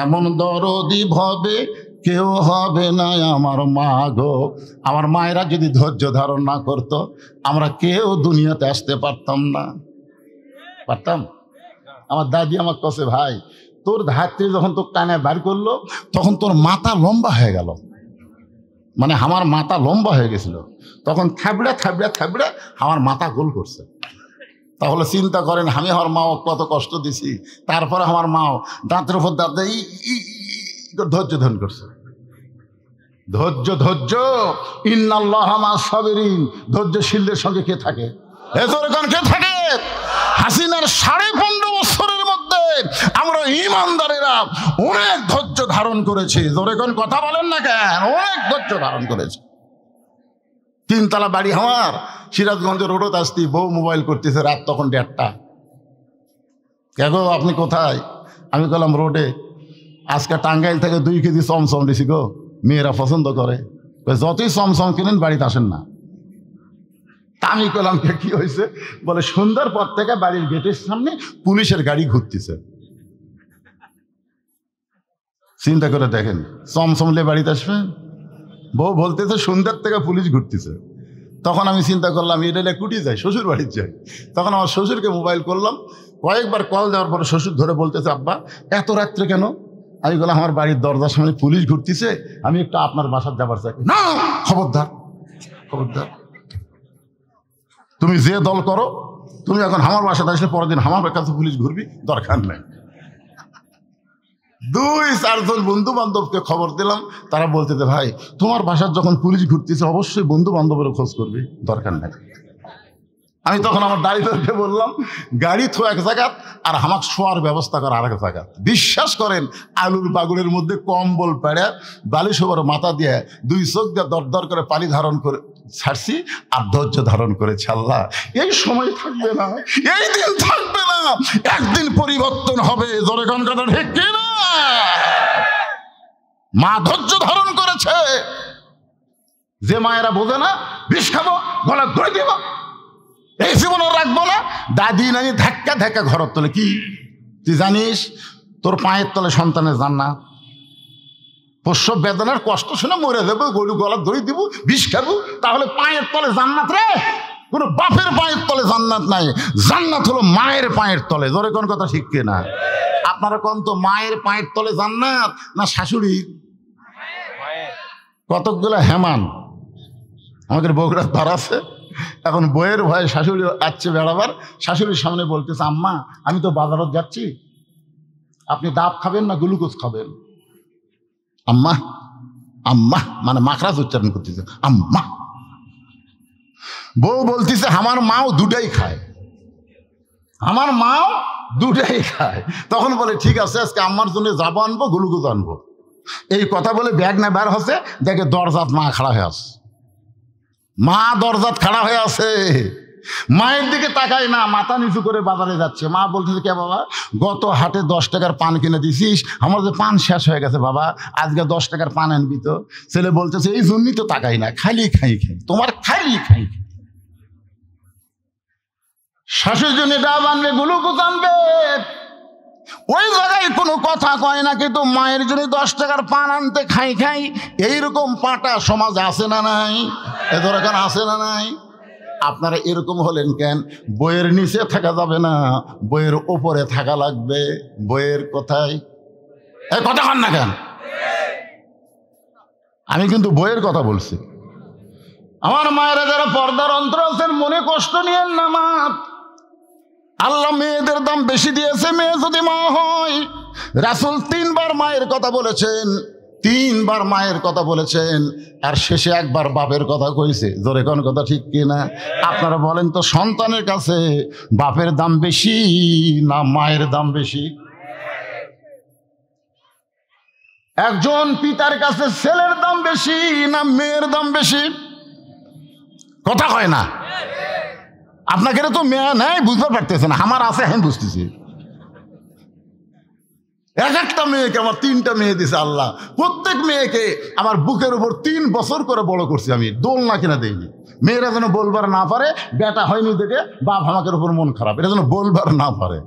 এমন দরদি ভবে কেউ হবে না আমার মা গো। আমার মায়েরা যদি ধৈর্য ধারণ না করতো, আমরা কেউ দুনিয়াতে আসতে পারতাম না। পারতাম? আমার দাদি আমাকে কছে, ভাই তোর ধাত্রী যখন তোর কানে বার করলো, তখন তোর মাথা লম্বা হয়ে গেল। মানে আমার মাথা লম্বা হয়ে গেছিল, তখন থাবড়া থাবড়া থাবড়া আমার মাথা গোল করছে। তাহলে চিন্তা করেন, আমি আমার মাও কত কষ্ট দিছি, তারপরে আমার মাও দাঁতের উপর দাঁত ধৈর্য ধারণ করছে। ধৈর্য, ধৈর্য, ইন্নাল্লাহা মা'আস সাবিরিন। ধৈর্যশীলদের সঙ্গে কে থাকে? কে থাকে? হাসিনার 15.5 বছরের মধ্যে আমরা ইমানদারেরা অনেক ধৈর্য ধারণ করেছি। জোরে কোন কথা বলেন না কেন? অনেক ধৈর্য ধারণ করেছি। 3 তলা বাড়ি আমার, সিরাজগঞ্জ রোডত আসতি, বউ মোবাইল করতেছে, রাত তখন 1:30। কেন আপনি কোথায়? আমি বললাম রোডে। আজকে টাঙ্গাইল থেকে 2 কেজি চমচম দিছি গো, মেয়েরা পছন্দ করে, যতই চমচম কিনেন বাড়িতে আসেন না। তা আমি বললাম কি হয়েছে? বলে সন্ধ্যার পর থেকে বাড়ির গেটের সামনে পুলিশের গাড়ি ঘুরতেছে। চিন্তা করে দেখেন, চমচমলে বাড়িতে আসবেন? বউ বলতেছে সন্ধ্যার থেকে পুলিশ ঘুরতেছে। তখন আমি চিন্তা করলাম, এটা কুটি যায়, শ্বশুর বাড়ির যায়। তখন আমার শ্বশুরকে মোবাইল করলাম, কয়েকবার কল দেওয়ার পরে শ্বশুর ধরে বলতেছে, আব্বা এত রাত্রে কেন? আমি বললাম, আমার বাড়ির দরজার সামনে পুলিশ ঘুরতেছে, আমি একটু আপনার বাসার যাবার চাই। না, খবরদার, খবরদার। তুমি যে দল করো, তুমি এখন আমার বাসাতে আসলে পরের দিন আমার কাছে পুলিশ ঘুরবি, দরকার নেই। 2-4 জন বন্ধু বান্ধবকে খবর দিলাম, তারা বলতে যে ভাই তোমার বাসার যখন পুলিশ ঘুরতেছে অবশ্যই বন্ধু বান্ধবের খোঁজ করবি, দরকার নেই। আমি তখন আমার ড্রাইভারকে বললাম গাড়ি থো এক জায়গাত আর আমাকে শোয়ার ব্যবস্থা কর আরেক জায়গা। বিশ্বাস করেন আলুর বাগুড়ের মধ্যে কম্বল পেড়ে বালিশ ওপর মাথা দিয়ে 2 চোখ দিয়ে দরদর করে পানি ধারণ করে ছাড়ছি আর ধৈর্য ধারণ করেছি। আল্লাহ এই সময় থাকবে না, এই দিন থাকবে না, একদিন পরিবর্তন হবে। জোরে কোন কথা ঠিক কিনা? মা ধৈর্য ধারণ করেছে। যে মায়েরা বোঝে না বিষ খাবো গলা ধরে দিব, এই জীবন রাখবো না, দাদি নানি ধাক্কা ধাক্কা ঘরের তলে। কি তুই জানিস তোর পায়ের তলে সন্তানের জান্নাত? প্রসব বেদনার কষ্ট শুনে মরে যাবো, গরু গলা ধরে দিব, বিষ খাবো, তাহলে পায়ের তলে জান্নাত রে? কোনো বাপের পায়ের তলে জান্নাত নাই, জান্নাত হলো মায়ের পায়ের তলে। জোরে কোন কথা ঠিক কিনা? আপনারা কোন তো মায়ের পায়ের তলে জান্নাত না শাশুড়ি? কতকগুলো হেমান আমাদের বগুড়ার ধার আছে, এখন বইয়ের ভয়ে শাশুড়ি আসছে বেড়াবার, শাশুড়ির সামনে বলতেছে আম্মা আমি তো বাজারত যাচ্ছি, আপনি ডাব খাবেন না গ্লুকোজ খাবেন? আম্মা আম্মা মানে মাখরাজ উচ্চারণ করতেছে আম্মা। বউ বলতেছে আমার মাও দুটাই খায়, আমার মাও দুটাই খায়। তখন বলে ঠিক আছে আজকে আম্মার জন্য যাবো আনবো, গ্লুকোজ আনবো। এই কথা বলে ব্যাগ না বের হচ্ছে, দেখে দরজাত মা খাড়া হয়ে আছে। মা দরজাত খাড়া হয়ে আছে, মায়ের দিকে তাকায় না, মাথা নিচু করে বাজারে যাচ্ছে। মা বলতেছে কে বাবা, গত হাটে 10 টাকার পান কিনে দিছিস, আমার যে পান শেষ হয়ে গেছে বাবা, আজকে 10 টাকার পান আনবি তো? ছেলে বলতেছে এই জন্যই তো তাকাই না, খালি খাই খাই, তোমার খালি খাই। শাশুর জন্য ডাব আনবে, গ্লুকোজ আনবে, ওই জায়গায় কোনো কথা কয় না, কিন্তু মায়ের জন্য 10 টাকার পান আনতে খাই খাই। এইরকম পাটা সমাজ আছে না নাই? এদের এখন আছে না নাই? আপনারা এরকম হলেন কেন? বইয়ের নিচে থাকা যাবে না, বইয়ের ওপরে থাকা লাগবে। বইয়ের কোথায় এই কথা কন না কেন? আমি কিন্তু বইয়ের কথা বলছি। আমার মায়েরা যারা পর্দার অন্তর আছেন মনে কষ্ট নিয়েন না। মা আল্লাহ মেয়েদের দাম বেশি দিয়েছে। মেয়ে যদি মা হয়, রাসূল 3 বার মায়ের কথা বলেছেন, 3 বার মায়ের কথা বলেছেন, আর শেষে একবার বাপের কথা কইছে। জোরে কোন কথা ঠিক কিনা? আপনারা বলেন তো সন্তানের কাছে বাপের দাম বেশি না মায়ের দাম বেশি? একজন পিতার কাছে ছেলের দাম বেশি না মেয়ের দাম বেশি? কথা হয় না। আপনাকে তো মেয়ে নাই বুঝতে পারতেছেন, আমার আছে আমি বুঝতেছি। একটা মেয়েকে আমার 3টা মেয়ে দিছে আল্লাহ। প্রত্যেক মেয়েকে আমার বুকের উপর 3 বছর করে বড় করছি আমি, দোলনা কিনা দেইনি। মেয়েরা যেন বলবার না পারে বেটা হয়নি দেখে বাপ আমাকের উপর মন খারাপ, এটা যেন বলবার না পারে।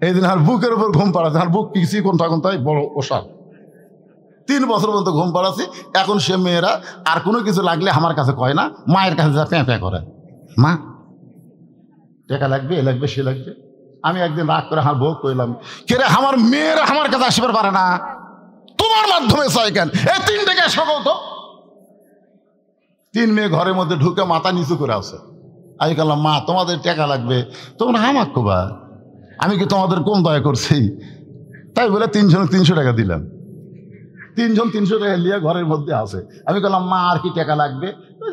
এই দিন আর বুকের উপর ঘুম পাড়াচ্ছে, আর বুক কিছু কোনটাই বড় ওষাদ। 3 বছর পর্যন্ত ঘুম পাড়াচ্ছি। এখন সে মেয়েরা আর কোনো কিছু লাগলে আমার কাছে কয় না, মায়ের কাছে যা প্যাঁ প্যাঁ করে, মা টাকা লাগবে, এ লাগবে, সে লাগবে। আমি একদিন রাগ করে আমার বউ কইলাম, কে রে আমার মেয়েরা আমার কাছে আসবার পারে না, তোমার মাধ্যমে চাই কেন? এই 3 টাকা সকল তো 3 মেয়ে ঘরের মধ্যে ঢুকে মাথা নিচু করে আছে। আমি বললাম মা তোমাদের টাকা লাগবে, তোমরা আমার কোবা, আমি কি তোমাদের কম দয়া করছি? তাই বলে 3 জনে 300 টাকা দিলাম। 3 জন 300 টাকা নিয়ে ঘরের মধ্যে আছে। আমি বললাম মা আর কি টাকা লাগবে?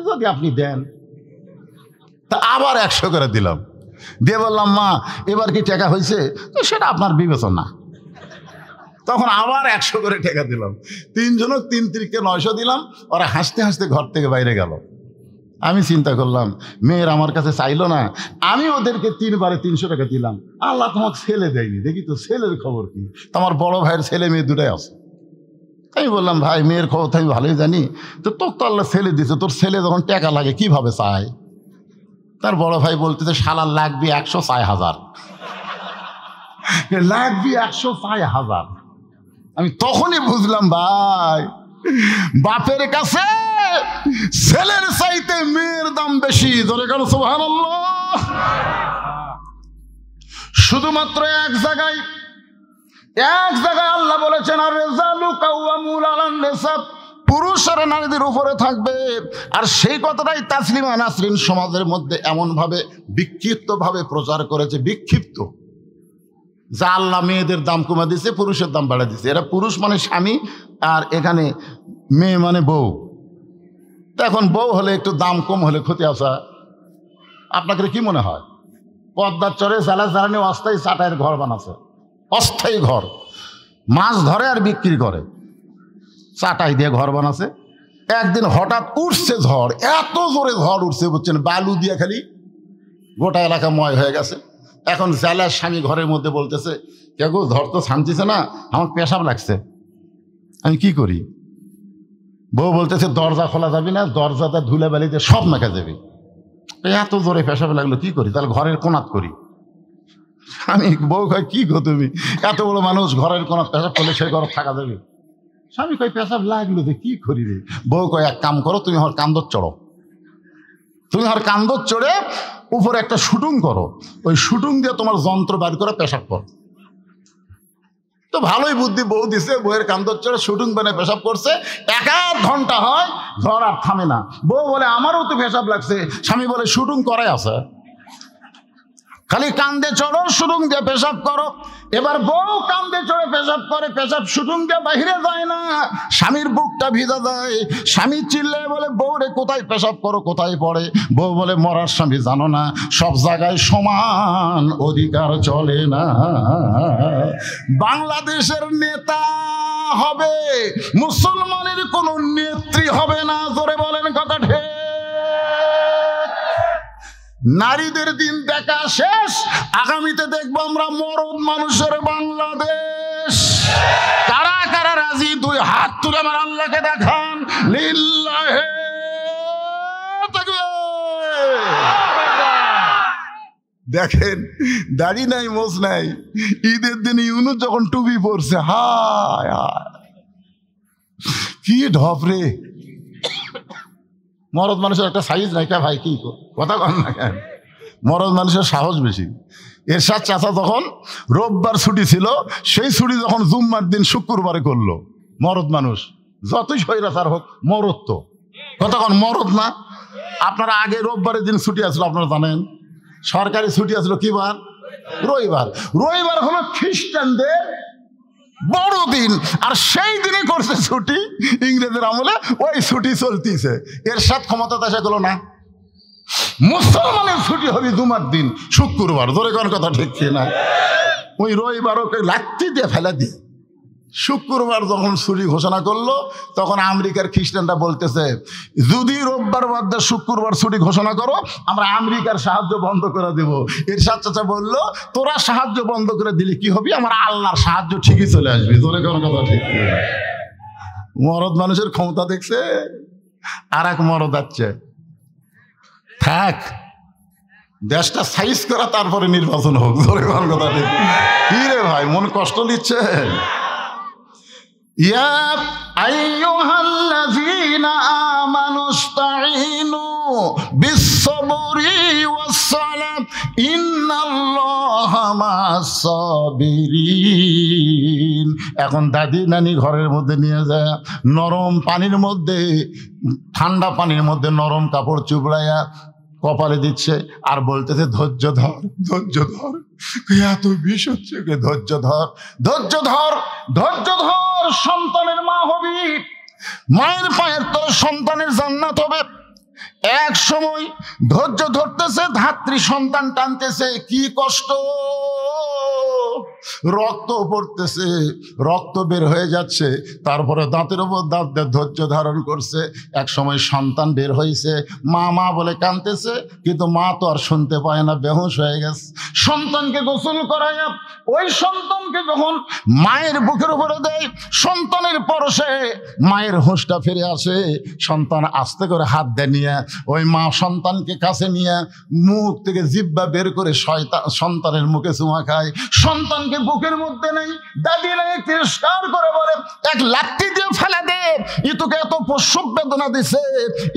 যদি আপনি দেন। তা আবার 100 করে দিলাম, দিয়ে বললাম মা এবার কি টাকা হয়েছে? সেটা আপনার বিবেচনা। তখন আবার 100 করে টাকা দিলাম। 3 জন 3 × 900 দিলাম। ওরা হাসতে হাসতে ঘর থেকে বাইরে গেল। আমি চিন্তা করলাম মেয়ের আমার কাছে চাইলো না, আমি ওদেরকে 3 বারে 300 টাকা দিলাম। আল্লাহ তোমাকে ছেলে দেয়নি, দেখি তো ছেলের খবর কি। তোমার বড় ভাইয়ের ছেলে মেয়ে দুটাই আছে। আমি বললাম ভাই মেয়ের খবর তো আমি ভালোই জানি, তো তোর তো আল্লাহ ছেলে দিছে, তোর ছেলে যখন টাকা লাগে কিভাবে চায়? তার বড় ভাই বলতেছে শালার লাগবে 106,000, লাগবে 106,000। আমি তখনই বুঝলাম ভাই বাপের কাছে ছেলের চাইতে মেয়ের দাম বেশি। ধরে গেল সুবহানাল্লাহ। শুধুমাত্র এক জায়গায় আল্লাহ বলেছেন আর রিজালু কাওয়ামুন আলান নিসা, পুরুষেরা নারীদের উপরে থাকবে। আর সেই কথাটাই তাসলিমা নাসরিন সমাজের মধ্যে এমনভাবে বিক্ষিপ্তভাবে প্রচার করেছে, বিক্ষিপ্ত, যা আল্লাহ মেয়েদের দাম কমে দিয়েছে, পুরুষের দাম বাড়া দিয়েছে। এরা পুরুষ মানে স্বামী, আর এখানে মেয়ে মানে বউ। তো এখন বউ হলে একটু দাম কম হলে ক্ষতি আসা। আপনাকে কি মনে হয়? পদ্মার চরে জ্বালা জ্বালানি অস্থায়ী চাটাইয়ের ঘর বানাচ্ছে, অস্থায়ী ঘর, মাছ ধরে আর বিক্রি করে, চাটাই দিয়ে ঘর বানাচ্ছে। একদিন হঠাৎ উঠছে ঝড়, এত জোরে ঝড় উঠছে বুঝছেন, বালু দিয়ে খালি গোটা এলাকা ময় হয়ে গেছে। এখন জ্বালার স্বামী ঘরের মধ্যে বলতেছে, কে গো, ঝড় তো থামতেছে না, আমার পেশাব লাগছে, আমি কি করি? বউ বলতেছে, দরজা খোলা যাবে না, দরজাটা ধুলে বালিতে সব মেখে যাবে। এত জোরে পেশাব লাগলো, কি করি? তাহলে ঘরের কোনাত করি। স্বামী, বউ কয়, কি গো তুমি, এত বড় মানুষ, ঘরের কোনাত পেশাব করলে সেই ঘর থাকা যাবে? স্বামী কয়, পেশাব লাগলো যে কি করি রে? বউ কয়, এক কাম করো, তুমি আমার কান্দর চড়ো, তুমি আমার কান্দর চড়ে উপরে একটা শুটুং করো, ওই শুটুং দিয়ে তোমার যন্ত্র বার করে পেশাব করো। তো ভালোই বুদ্ধি বউ দিছে, বউয়ের কান্দর চড়ে শুটুং বানিয়ে পেশাব করছে। 1 ঘন্টা হয়, ঝড় আর থামে না। বউ বলে, আমারও তো পেশাব লাগছে। স্বামী বলে, শুটুং করাই আছে, খালি কান্দে চড়ো, শুটুং দিয়ে পেশাব করো। এবার বউ কান্দে চড়ে পেশাব করে, পেশাব শুটুং দিয়ে বাহিরে যায় না, স্বামীর বুকটা ভিজা যায়। স্বামী চিল্লে বলে, বউ রে, কোথায় পেশাব করো, কোথায় পড়ে? বউ বলে, মরার স্বামী জানো না, সব জায়গায় সমান অধিকার চলে না। বাংলাদেশের নেতা হবে, মুসলমানের কোন নেত্রী হবে না। জোরে বলেন কথা ঠিক। নারীদের দিন দেখা শেষ, আগামীতে দেখবো আমরা মরদ মানুষের বাংলাদেশ। কারা কারা রাজি? 2 হাত তুলে আমার আল্লাহকে দেখান। লিল্লাহে তাকবীর। দেখেন, দাড়ি নাই, মোজ নাই, ঈদের দিন ইউনুস যখন টুপি পরছে, হায় হায় কি ঢপ রে। মরদ মানুষের একটা সাইজ নাই কে ভাই, কি কথা কন না কেন? মরদ মানুষের সাহস বেশি। এরশাদ চাচা যখন রোববার ছুটি ছিল, সেই ছুটি যখন জুম্মার দিন শুক্রবারে করলো, মরদ মানুষ যতই স্বৈরাচার হোক, মরদ তো কথা কন, মরদ না? আপনারা আগে রোববারের দিন ছুটি আসলো, আপনারা জানেন, সরকারি ছুটি আসলো কি বার? রবিবার। রবিবার হলো খ্রিস্টানদের বড়দিন, আর সেই দিনই করছে ছুটি ইংরেজের আমলে, ওই ছুটি চলতিছে। এরশাদ ক্ষমতা দেশে গেল না, মুসলমানের ছুটি হবে জুমার দিন, শুক্রবার। ধরে কোন কথা ঠিক না? ওই রবিবার ওকে লাত্তি দিয়ে ফেলা দিয়ে শুক্রবার যখন ছুটি ঘোষণা করলো, তখন আমেরিকার খ্রিস্টানরা বলতেছে, যদি রোববার বাদ দিয়ে শুক্রবার ছুটি ঘোষণা করো, আমরা আমেরিকার সাহায্য বন্ধ করে দেব। এরশাদ চাচা বললো, তোরা সাহায্য বন্ধ করে দিলে কি হবে, আমার আল্লাহর সাহায্য ঠিকই চলে আসবে। ধরে কোন কথা ঠিক। মরদ মানুষের ক্ষমতা দেখছে। আর এক মরদ আছে, থাক দেশটা সাইজ করা, তারপরে নির্বাচন হোক। ধরে কোন কথা ঠিক। কি রে ভাই, মন কষ্ট দিচ্ছে? ইয়া আইয়ুহাল্লাযীনা আমানুস্তাঈনু বিস-সাবরি ওয়াস-সালাত ইন্নাল্লাহা মা'আস-সাবিরিন। এখন দাদি নানি ঘরের মধ্যে নিয়ে যায়, নরম পানির মধ্যে, ঠান্ডা পানির মধ্যে নরম কাপড় চুবড়াইয়া কপালে দিচ্ছে, আর বলতেছে, ধৈর্য ধর, ধৈর্য ধর। এত বিষ হচ্ছে, ধৈর্য ধর, ধৈর্য ধর, ধৈর্য ধর। সন্তানের মা হবি, মায়ের পায়ের তোর সন্তানের জান্নাত হবে। এক সময় ধৈর্য ধরতেছে, ধাত্রী সন্তান টানতেছে, কি কষ্ট, রক্ত পড়তেছে, রক্ত বের হয়ে যাচ্ছে, তারপরে দাঁতের উপর দাঁত দিয়ে ধৈর্য ধারণ করছে। এক সময় সন্তান বের হয়েছে, মা মা বলে কাঁদতেছে, কিন্তু মা তো আর শুনতে পায় না, বেহুশ হয়ে গেছে। সন্তানকে গোসল করায়, ওই সন্তানকে যখন মায়ের বুকের উপরে দেয়, সন্তানের পরশে মায়ের হুঁশটা ফিরে আসে। সন্তান আস্তে করে হাত দিয়ে নিয়ে ওই মা সন্তানকে কাছে নিয়ে মুখ থেকে জিহ্বা বের করে সন্তানের মুখে চুমা খায়। সন্তানকে আমাকে বুকের মধ্যে নেই, দাদি নেই, তিরস্কার করে বলে এক লাঠি দিয়ে ফেলে দে, ই তোকে এত প্রসব বেদনা দিছে,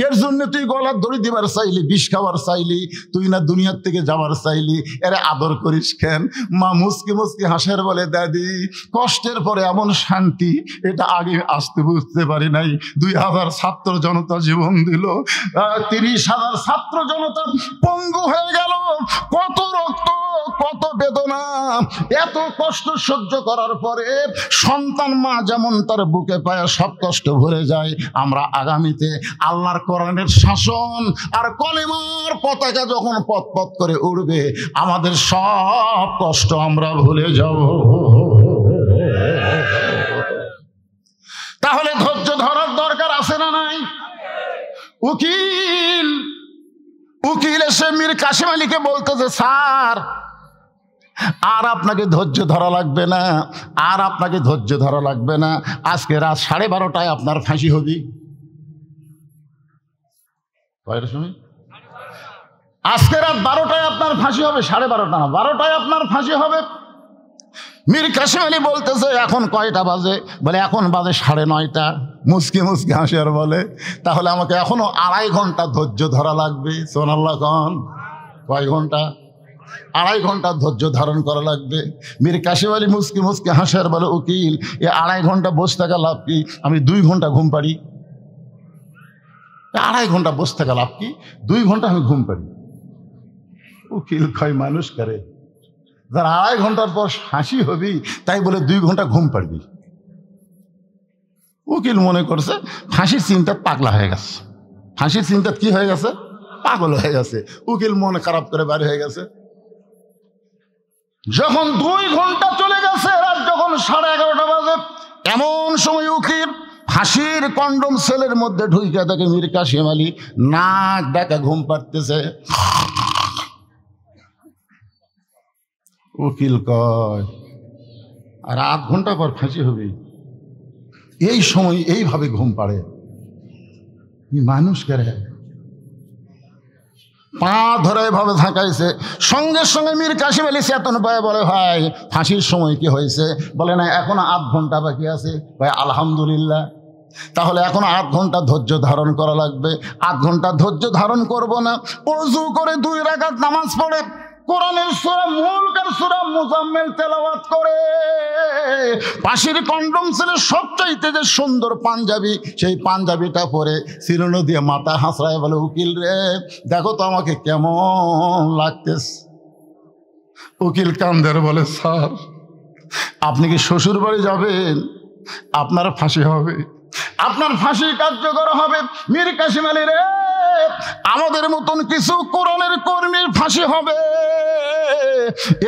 এর জন্য তুই গলার দড়ি দিবার চাইলি, বিষ খাবার চাইলি, তুই না দুনিয়ার থেকে যাবার চাইলি, এরে আদর করিস কেন? মা মুসকি মুসকি হাসের বলে দাদি কষ্টের পরে এমন শান্তি এটা আগে আসতে বুঝতে পারি নাই। 2000 ছাত্র জনতা জীবন দিল, 30,000 ছাত্র জনতা পঙ্গু হয়ে গেল, কত রক্ত, কত বেদনা, এত কষ্ট সহ্য করার পরে সন্তান মা যেমন তার বুকে পায় সব কষ্ট ভুলে যায়, আমরা আগামীতে আল্লাহর কোরআনের শাসন আর কলেমার পতাকা যখন পথ পথ করে উড়বে আমাদের সব কষ্ট আমরা ভুলে যাব। তাহলে ধৈর্য ধরার দরকার আছে না নাই? উকিল এসে মীর কাসেম আলীকে বলতেছে স্যার আর আপনাকে ধৈর্য ধরা লাগবে না, আর আপনাকে ধৈর্য ধরা লাগবে না, আজকে রাত 12:30টায় আপনার ফাঁসি হবে। কয়টার সময়? আজকে রাত 12টায় আপনার ফাঁসি হবে, 12:30 না, 12টায় আপনার ফাঁসি হবে। মীর কাসেম আলী বলতেছে এখন কয়টা বাজে? বলে এখন বাজে 9:30। মুসকি মুসকি হাসি আর বলে তাহলে আমাকে এখনো 2.5 ঘন্টা ধৈর্য ধরা লাগবে। সুবহানাল্লাহ কন, কয় ঘন্টা? 2.5 ঘন্টা ধৈর্য ধারণ করা লাগবে। মীর কাসেম আলী মুসকি মুসকি হাসি আর বলে উকিল এ 2.5 ঘন্টা বসে থাকা লাভ কি? আমি 2 ঘন্টা ঘুম পাড়ি। 2.5 ঘন্টা বসে থাকা লাভ কি? 2 ঘন্টা আমি ঘুম পাড়ি। উকিল কয় মানুষ করে যার 2.5 ঘন্টার পর হাসি হবি তাই বলে 2 ঘন্টা ঘুম পাড়বি। উকিল মনে করছে ফাঁসির চিন্তা পাগলা হয়ে গেছে, ফাঁসির চিন্তা কি হয়ে গেছে? পাগল হয়ে গেছে। উকিল মনে খারাপ করে বাড়ি হয়ে গেছে। যখন 2 ঘন্টা চলে গেছে, রাত যখন 11:30 বাজে, এমন সময় উকিল ফাঁসির কন্ডম সেলের মধ্যে ঢুকে থাকে মীর কাসেম আলী নাক ডাকা ঘুম পাড়তেছে। উকিল কয় আর 8 ঘন্টা পর ফাঁসি হবে। এই সময় এইভাবে ঘুম পাড়ে মানুষ করে পা ধরে এভাবে থাকাইছে। সঙ্গে সঙ্গে মীর কাসেম আলী চেতন পায়, বলে ভাই ফাঁসির সময় কি হয়েছে? বলে না এখনো 8 ঘন্টা বাকি আছে। ভাই আলহামদুলিল্লাহ, তাহলে এখন 8 ঘন্টা ধৈর্য ধারণ করা লাগবে। 8 ঘন্টা ধৈর্য ধারণ করব না, ওযু করে 2 রাকাত নামাজ পড়ে কোরআনের সূরা মুলকের সূরা মুজাম্মিল তেলাওয়াত করে ফাঁসির কন্ডম ছেলে সবচাইতে যে সুন্দর পাঞ্জাবি, সেই পাঞ্জাবিটা পরে শিরোনো দিয়ে মাথা হাসড়ায় বলে উকিল রে দেখো তো আমাকে কেমন লাগতেছে। উকিল কান্দের বলে স্যার আপনি কি শ্বশুর বাড়ি যাবেন? আপনার ফাঁসি হবে, আপনার ফাঁসি কার্যকর হবে। মীর কাসেম আলী রে আমাদের মতন কিছু কোরআনের কর্মীর ফাঁসি হবে,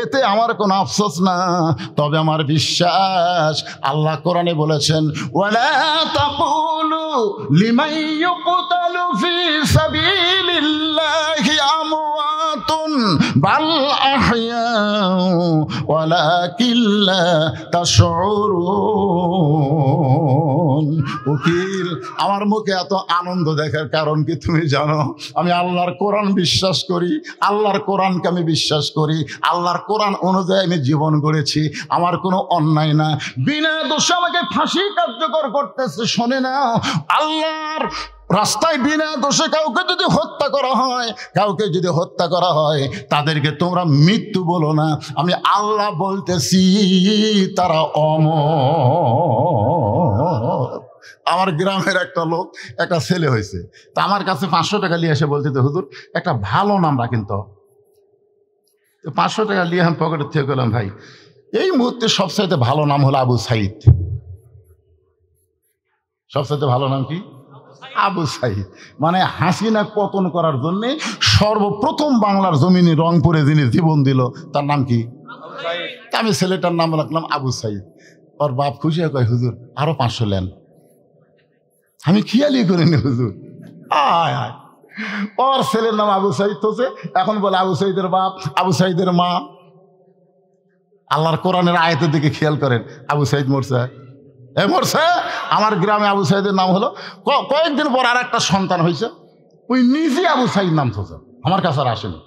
এতে আমার কোনো আফসোস না। তবে আমার বিশ্বাস আল্লাহ কোরআনে বলেছেন ওয়ালা তাকুলু লিমান ইউকতালু ফি সাবিলিল্লাহি আমওয়াতুন বাল আহইয়াউ ওয়ালাকিন লা তাশউরুন। উকিল আমার মুখে এত আনন্দ দেখার কারণ কি তুমি জানো? আমি আল্লাহর কোরআন বিশ্বাস করি, আল্লাহর কোরআনকে আমি বিশ্বাস করি, আল্লাহর কোরআন অনুযায়ী আমি জীবন গড়েছি। আমার কোনো অন্যায় না, বিনা দোষে আমাকে ফাঁসি কার্যকর করতেছে। শোনে না, আল্লাহর রাস্তায় বিনা দোষে কাউকে যদি হত্যা করা হয়, কাউকে যদি হত্যা করা হয় তাদেরকে তোমরা মৃত্যু বলো না, আমি আল্লাহ বলতেছি তারা অমর। আমার গ্রামের একটা লোক, একটা ছেলে হয়েছে, তা আমার কাছে 500 টাকা নিয়ে এসে বলতে তো হুজুর একটা ভালো নাম রাখেন তো। 500 টাকা নিয়ে আমি পকেটের থেকে গেলাম, ভাই এই মুহূর্তে সবচাইতে ভালো নাম হলো আবু সাইদ। সবচাইতে ভালো নাম কি? আবু সাইদ। মানে হাসিনা পতন করার জন্য সর্বপ্রথম বাংলার জমিনে রংপুরে যিনি জীবন দিল তার নাম কি? আমি ছেলেটার নাম রাখলাম আবু সাইদ। ওর বাপ খুশি হয়ে কয় হুজুর আরো 500 নেন। আমি খেয়ালই করিনি হুজুর। আয় আয়, ওর ছেলের নাম আবু সাইদ হচ্ছে, এখন বলে আবু সাইদের বাপ, আবু সাইদের মা। আল্লাহর কোরআনের আয়াতের দিকে খেয়াল করেন, আবু সাইদ মরছে, মরছে। আমার গ্রামে আবু সাইদের নাম হলো, কয়েকদিন পর আর একটা সন্তান হয়েছে, ওই নিজে আবু সাইদ নাম থোছে, আমার কাছে আর আসেনি।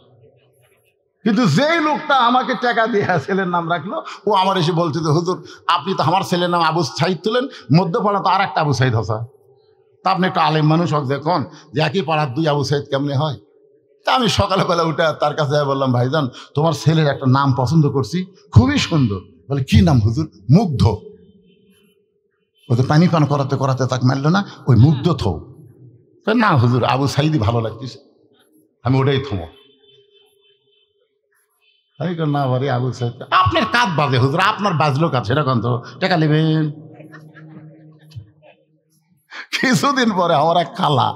কিন্তু যেই লোকটা আমাকে টাকা দিয়ে ছেলের নাম রাখলো, ও আমার এসে বলছে যে হুজুর আপনি তো আমার ছেলের নাম আবু সাইদ তুলেন, মধ্যপাড়া তো আর একটা আবু সাইদ হসা, তা আপনি একটা আলেম মানুষ হোক, দেখুন যে একই পাড়ার দুই আবু সাইদ কেমনে হয়। তা আমি সকালবেলা উঠে তার কাছে বললাম, ভাইজান তোমার ছেলের একটা নাম পছন্দ করছি, খুবই সুন্দর। বলে কি নাম হুজুর? মুগ্ধ। ও তো পানি পান করাতে করাতে তাকে মারল না, ওই মুগ্ধ থো। না হুজুর আবু সাইদি ভালো লাগতেছে, আমি ওটাই থমো। না বাড়ি আবু সাইদ। আপনার কাজ বাজে হুজুর, আপনার বাজলো কাজ, সেরকম তো টাকা নেবেন। কিছুদিন পরে আমার এক খালা,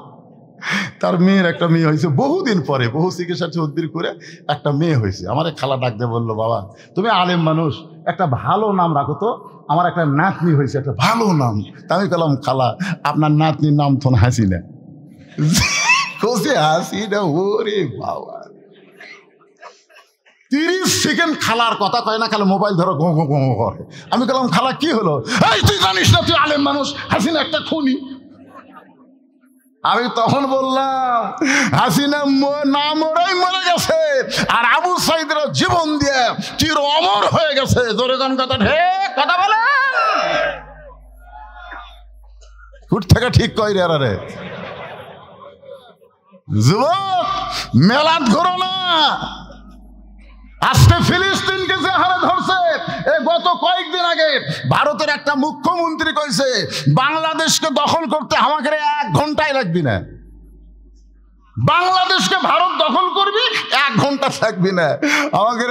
তার মেয়ের একটা মেয়ে হয়েছে, বহুদিন পরে বহু চিকিৎসা চৌধুরী করে একটা মেয়ে হয়েছে। আমার এক খালা ডাকতে বললো, বাবা তুমি আলেম মানুষ, একটা ভালো নাম রাখো তো, আমার একটা নাতনি হয়েছে, একটা ভালো নাম। আমি বললাম, খালা আপনার নাতনির নাম তো হাসিনা। হাসিনা, ওরে বাবা 30 সেকেন্ড খালার কথা কয় না, খালা মোবাইল ধরো ঘো ঘো ঘো করে। আমি বললাম, খালা কি হলো? এই তুই জানিস না তুই আলেম মানুষ, হাসিনা একটা খুনি। আমি তখন বললাম, হাসিনা না মরাই মরে গেছে, আর আবু সাইদের জীবন দিয়ে চির অমর হয়ে গেছে। জোরে জন কথা, ঠিক কথা বলে হুট থেকে ঠিক কই রে। আরে যুবক মেলাদ ঘোরো না। আজকে ফিলিস্তিনকে যে হারে ধরছে, গত কয়েকদিন আগে ভারতের একটা মুখ্যমন্ত্রী কইছে বাংলাদেশকে দখল করতে আমাকে 1 ঘন্টাই লাগবে না। বাংলাদেশকে ভারত দখল করবি 1 ঘন্টা থাকবি না আমাদের।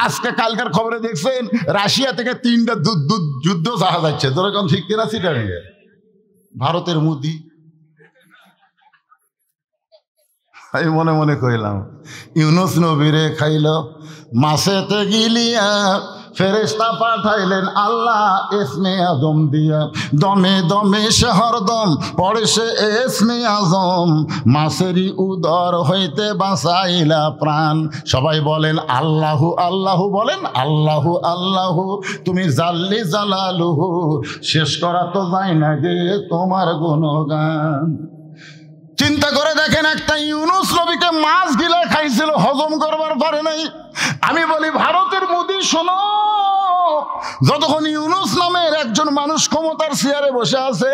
আজকে কালকার খবরে দেখছেন রাশিয়া থেকে 3টা যুদ্ধ জাহাজ যাচ্ছে, যেরকম ঠিক কিনা সেটা নিয়ে ভারতের মোদি। আমি মনে মনে কইলাম, ইউনুস নবীরে খাইল মাছেতে গিলিয়া, ফেরেশতা পাঠাইলেন আল্লাহ ইসমে আজম দিয়া, দমে দমে সে হরদম পড়ে সে ইসমে আজম, মাছেরই উদর হইতে বাঁচাইলা প্রাণ। সবাই বলেন আল্লাহু আল্লাহু, বলেন আল্লাহু আল্লাহু, তুমি জাল্লি জালালুহু, শেষ করা তো যায় না গে তোমার গুণগান। চিন্তা করে দেখেন, একটা ইউনুস নবীকে মাছ গিলা খাইছিল, হজম করবার পারে নাই। আমি বলি ভারতের মোদি, শোনো, যতক্ষণ ইউনুস নামের একজন মানুষ ক্ষমতার চেয়ারে বসে আছে,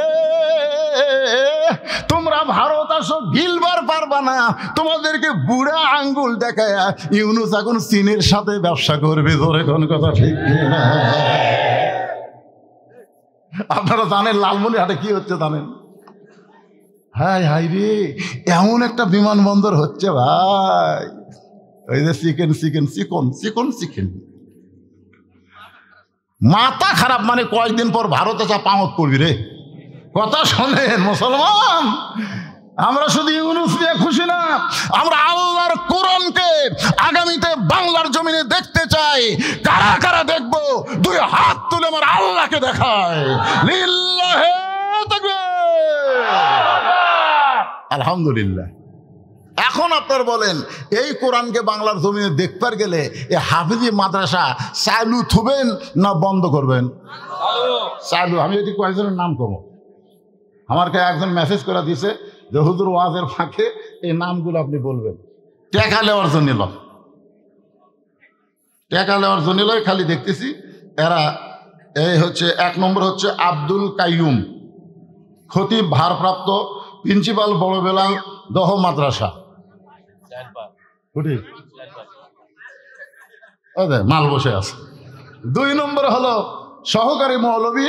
তোমরা ভারত আসো গিলবার পারবা না। তোমাদেরকে বুড়া আঙ্গুল দেখায় ইউনুস এখন চীনের সাথে ব্যবসা করবে। ধরে কোন কথা ঠিক না? আপনারা জানেন লালমনিরহাটে কি হচ্ছে জানেন? হাই হাই রে, এমন একটা বিমানবন্দর হচ্ছে ভাই, ওই যে চিকেন চিকেন চিকন চিকন চিকেন, মাথা খারাপ। মানে কয়েকদিন পর ভারতে যা পামত পড়বি রে। কথা শোনেন মুসলমান, আমরা শুধু ইউনুস নিয়ে খুশি না, আমরা আল্লাহর কোরআনকে আগামীতে বাংলার জমিনে দেখতে চাই। কারা কারা দেখবো? 2 হাত তুলে আমার আল্লাহকে দেখায়। লিল্লাহে তাকবীর, আলহামদুলিল্লাহ। এখন আপনার বলেন, এই কোরআনকে বাংলার জমিনে দেখবার গেলে এ হাফিজি মাদ্রাসা চালু থুবেন না বন্ধ করবেন? চালু। আমি যদি কয়েকজনের নাম কমো, আমাকে একজন মেসেজ করে দিছে যে হুজুর ওয়াজের ফাঁকে এই নামগুলো আপনি বলবেন। টাকা নেওয়ার জন্য লয়, টাকা নেওয়ার জন্য লয়। খালি দেখতেছি এরা, এই হচ্ছে 1 নম্বর হচ্ছে আব্দুল কাইয়ুম, খতিব ভারপ্রাপ্ত প্রিন্সিপাল বড় বেলাল দহ মাদ্রাসা, মাল বসে আছে। 2 নম্বর হলো সহকারী মৌলভী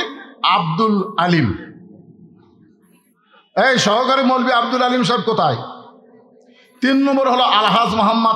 আব্দুল আলিম। এই সহকারী মৌলভী আব্দুল আলিম সাহেব কোথায়? 3 নম্বর হলো আলহাজ মোহাম্মদ